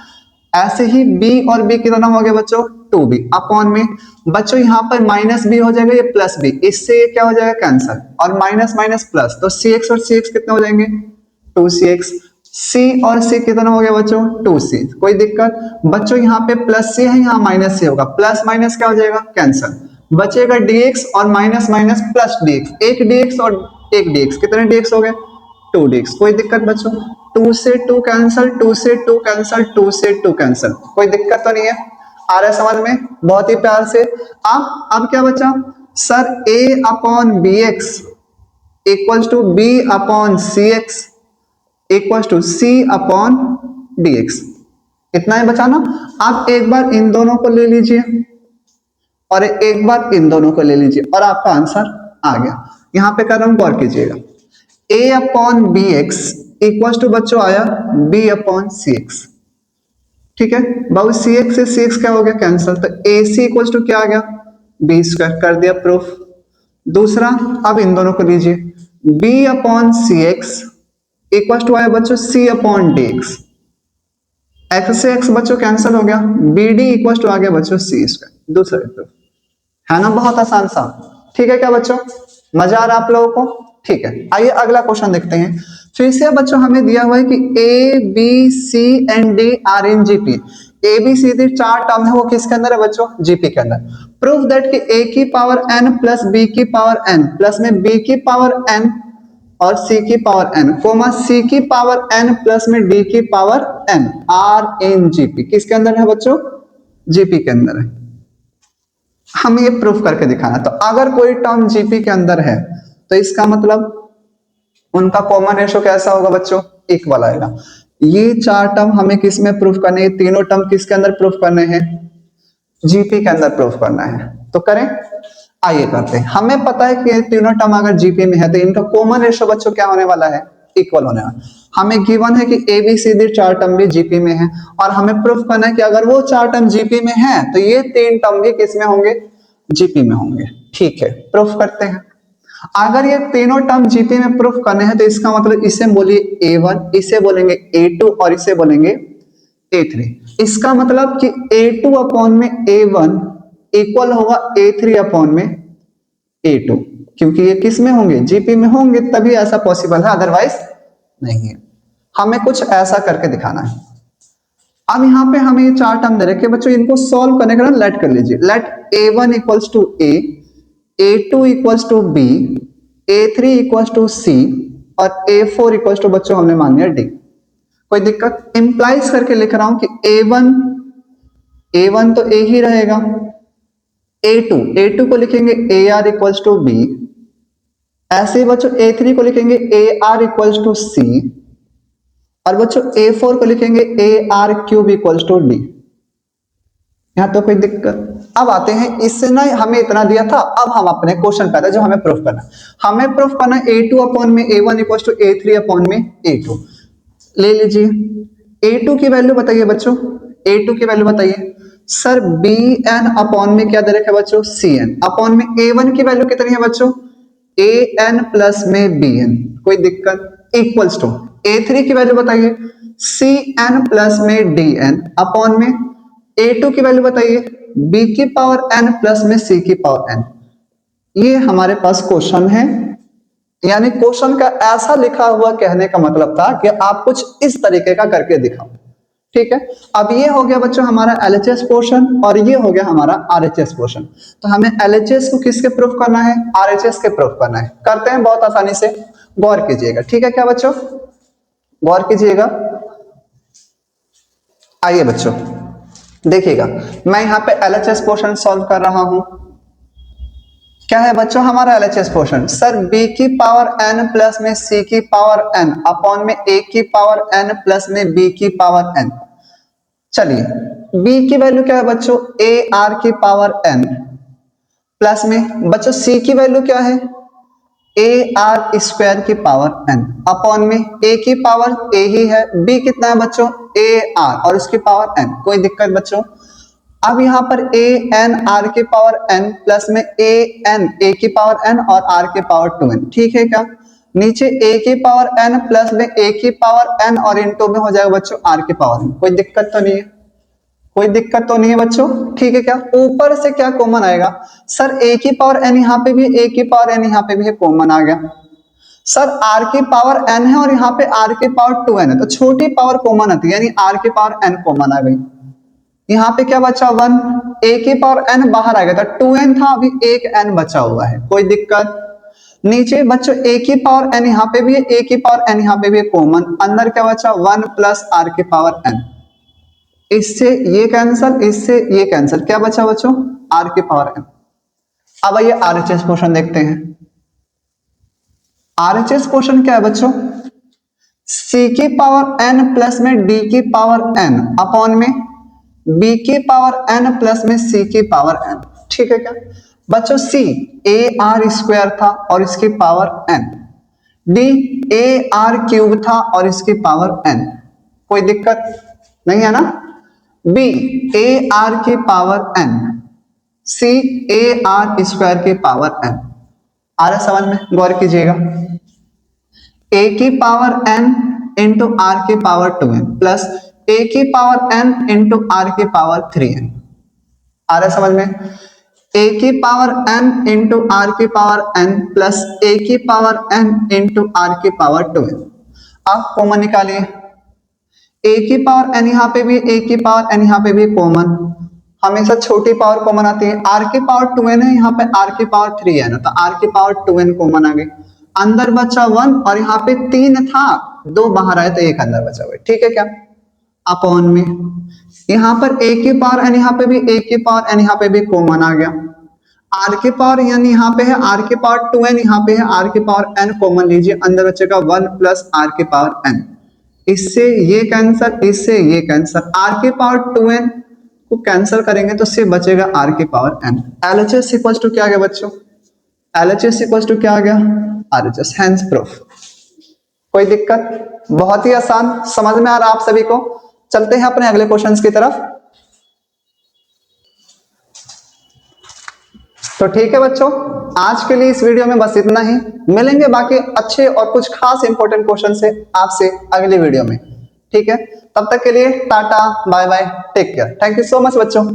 ऐसे ही b और b कितना हो गया बच्चों 2b अपॉन में बच्चों यहाँ पर माइनस b हो जाएगा, ये प्लस b, इससे ये क्या हो जाएगा कैंसल, और माइनस माइनस प्लस, तो cx और cx कितने हो जाएंगे 2cx, c और c कितना हो गया बच्चों 2c, कोई दिक्कत बच्चों, यहाँ पे प्लस c है यहाँ माइनस c होगा, प्लस माइनस क्या हो जाएगा कैंसल, बचेगा dx और माइनस माइनस प्लस dx, एक dx और एक dx, कितने dx हो गए 2dx, कोई दिक्कत बच्चों, 2 से 2 कैंसल, 2 से 2 कैंसल, 2 से 2 कैंसल, कोई दिक्कत तो नहीं है, आ रहा है समझ में बहुत ही प्यार से। अब क्या बचा sir a upon b x equals to b upon c x equals to c upon d x, इतना ही बचा ना। आप एक बार इन दोनों को ले लीजिए और एक बार इन दोनों को ले लीजिए और आपका आंसर आ गया। यहां पे कर रहा हूं गौर कीजिएगा, a upon b x equal to बच्चों आया b अपॉन सी एक्स, ठीक है बाबू, सी एक्स से सी एक्स क्या हो गया कैंसल, तो ए सी इक्वल टू क्या आ गया बी स्क्वायर, कर दिया प्रूफ। दूसरा अब इन दोनों को लीजिए, b upon c x equal to आया बच्चों c upon d x, x से एक्स बच्चों कैंसिल हो गया, बी डी इक्वल टू आ गया बच्चों सी स्क्वायर, दूसरा प्रूफ है ना, बहुत आसान सा, ठीक है क्या बच्चों, मजा आ रहा आप लोगों को, ठीक है। आइए अगला क्वेश्चन देखते हैं। फिर से बच्चों हमें दिया हुआ है कि a b c and d are in GP, A b c d चार टर्म है वो किसके अंदर है बच्चों जीपी के अंदर। प्रूफ दैट कि ए की पावर एन प्लस बी की पावर एन प्लस में बी की पावर एन और सी की पावर एन कोमा सी की पावर एन प्लस में डी की power N R in GP, किसके अंदर है बच्चों जीपी के अंदर है। हमें ये प्रूफ करके दिखाना, तो अगर कोई टर्म जीपी के अंदर है तो इसका मतलब उनका कॉमन रेशो कैसा होगा बच्चों इक्वल आएगा। ये चार टर्म हमें किस में प्रूफ करने हैं, तीनों टर्म किसके अंदर प्रूफ करने हैं जीपी के अंदर प्रूफ करना है, तो करें आइए करते हैं। हमें पता है कि तीनों टर्म अगर जीपी में है तो इनका कॉमन रेशो बच्चों क्या होने वाला है इक्वल होने वाला। हमें गिवन है कि ए बी सी डी चार टर्म भी जीपी में है और हमें प्रूफ करना है कि अगर वो चार टर्म जीपी में है तो ये तीन टर्म भी किस में होंगे जीपी में होंगे, ठीक है प्रूफ करते हैं। अगर ये तीनों टर्म जीपी में प्रूफ करने हैं तो इसका मतलब इसे बोलिए A1, इसे बोलेंगे A2 और इसे बोलेंगे A3। इसका मतलब कि A2 अपॉन में A1 इक्वल होगा A3 अपॉन में A2, क्योंकि ये किस में होंगे जीपी में होंगे तभी ऐसा पॉसिबल है, अदरवाइज नहीं है। हमें कुछ ऐसा करके दिखाना है। अब यहाँ पे हमें ये चार टर्म दे रखे बच्चों, इनको सॉल्व करने का लेट कर लीजिए, let A1 equals to A, A2 equals to B, A3 equals to C और A4 इक्वल्स टू बच्चों हमने मान लिया D। कोई दिक्कत, इंप्लाइज करके लिख रहा हूं कि A1 तो A ही रहेगा, A2 को लिखेंगे AR इक्वल्स टू B, ऐसे ही बच्चों A3 को लिखेंगे AR इक्वल्स टू C और बच्चों A4 को लिखेंगे AR cube equals to D। यहां तो कोई दिक्कत। अब आते हैं, इससे ना हमें इतना दिया था, अब हम अपने क्वेश्चन पे आते हैं जो हमें प्रूफ करना है। हमें प्रूफ करना है A2 अपॉन में A1 equals to A3 upon में A2। ले लीजिए, A2 की वैल्यू बताइए बच्चों, A2 की वैल्यू बताइए सर, Bn अपॉन में क्या दे रखा है बच्चों Cn अपॉन में A1 की वैल्यू कितनी है बच्चों An प्लस में Bn, कोई दिक्कत, इक्वल्स टू A3 की वैल्यू बताइए Cn प्लस में Dn अपॉन में A2 की वैल्यू बताइए B की पावर n प्लस में C की पावर n। ये हमारे पास क्वेश्चन है, यानी क्वेश्चन का ऐसा लिखा हुआ कहने का मतलब था कि आप कुछ इस तरीके का करके दिखाओ, ठीक है। अब ये हो गया बच्चों हमारा LHS पोर्शन और ये हो गया हमारा RHS पोर्शन। तो हमें LHS को किसके प्रूफ करना है RHS के प्रूफ करना है, करते हैं बहुत आसानी से, गौर कीजिएगा, ठीक है क्या बच्चों, गौर कीजिएगा। आइए बच्चों देखिएगा, मैं यहाँ पे LHS पोर्शन सॉल्व कर रहा हूं। क्या है बच्चों हमारा LHS पोर्शन, सर B की पावर n प्लस में C की पावर n अपॉन में A की पावर n प्लस में B की पावर n। चलिए B की वैल्यू क्या है बच्चों AR की पावर n प्लस में बच्चों C की वैल्यू क्या है AR स्क्वायर की पावर n अपॉन में A की पावर A ही है, B कितना है बच्चों AR और उसकी पावर n। कोई दिक्कत बच्चों, अब यहाँ पर ए एन आर के पावर एन प्लस में ए एन ए की पावर एन और आर के पावर 2n, ठीक है क्या। नीचे ए की पावर एन प्लस में ए की पावर एन और इनटू में हो जाएगा बच्चों आर की पावर एन। कोई दिक्कत तो नहीं है, कोई दिक्कत तो नहीं है बच्चों, ठीक है क्या। ऊपर से क्या कॉमन आएगा सर, ए की पावर एन यहाँ पे भी, ए की पावर एन यहाँ पे भी है, कॉमन आ गया। सर आर की पावर एन है और यहाँ पे आर की पावर 2n है, तो छोटी पावर कॉमन आती है, यानी आर की पावर एन कॉमन आ गई। यहाँ पे क्या बचा 1, ए की पावर एन बाहर आ गया था, 2n था, अभी एक n बचा हुआ है, कोई दिक्कत। नीचे बच्चों ए की पावर एन यहाँ पे भी है, ए की पावर एन यहाँ पे भी है कॉमन, अंदर क्या बचा 1 प्लस आर की पावर एन। इससे ये कैंसल, इससे ये कैंसल, क्या बचा बच्चों आर की पावर एन। अब आइए आरएचएस क्वेश्चन देखते हैं। आरएचएस क्वेश्चन क्या है बच्चों, सी की पावर एन प्लस में डी की पावर एन अपॉन में बी की पावर एन प्लस में सी की पावर एन, ठीक है क्या। बच्चों सी ए आर स्क्वायर था और इसकी power n, d a r cube था और इसकी पावर एन, कोई दिक्कत नहीं है ना। बी ए आर की power n, c a r square की पावर एन। आ रहा समझ में, गौर कीजिएगा। ए की पावर एन इंटू आर की पावर 2n प्लस ए की पावर एन इंटू आर की पावर 3n। आ रहा समझ में। ए की पावर एन इंटू आर की पावर एन प्लस ए की पावर एन इंटू आर की पावर 2n। आप कॉमन निकालिए, ए की पावर एन यहाँ पे भी, ए की पावर एन यहाँ पे भी कॉमन, हमेशा छोटी पावर कॉमन आती है। आर की पावर 2n है, यहाँ पे आर की पावर 3n है, तो आर की पावर 2n कॉमन आ गई। अंदर बचा 1 और यहाँ पे 3 था, 2 बाहर आए तो 1 अंदर बचा हुआ, ठीक है क्या। अपॉन में यहाँ पर ए की पावर एन यहाँ पे भी, ए की पावर एन यहाँ पे भी कॉमन आ गया। आर की पावर यानी यहाँ पे है, आर की पावर 2n यहाँ पे है, आर की पावर एन कॉमन लीजिए, अंदर बचेगा 1 प्लस आर की पावर एन। इससे ये कैंसर, इससे ये कैंसर, आर की पावर 2n को कैंसिल करेंगे तो सिर्फ बचेगा आर की power n. LHS equals to क्या आ गया बच्चों, एलएचएस इक्वल्स टू क्या आ गया आरएचएस, हैंस प्रूफ। कोई दिक्कत, बहुत ही आसान, समझ में आ रहा आप सभी को। चलते हैं अपने अगले क्वेश्चंस की तरफ। तो ठीक है बच्चों, आज के लिए इस वीडियो में बस इतना ही। मिलेंगे बाकी अच्छे और कुछ खास इंपॉर्टेंट क्वेश्चन से आपसे अगली वीडियो में, ठीक है। तब तक के लिए tata bye bye, take care, thank you so much बच्चों।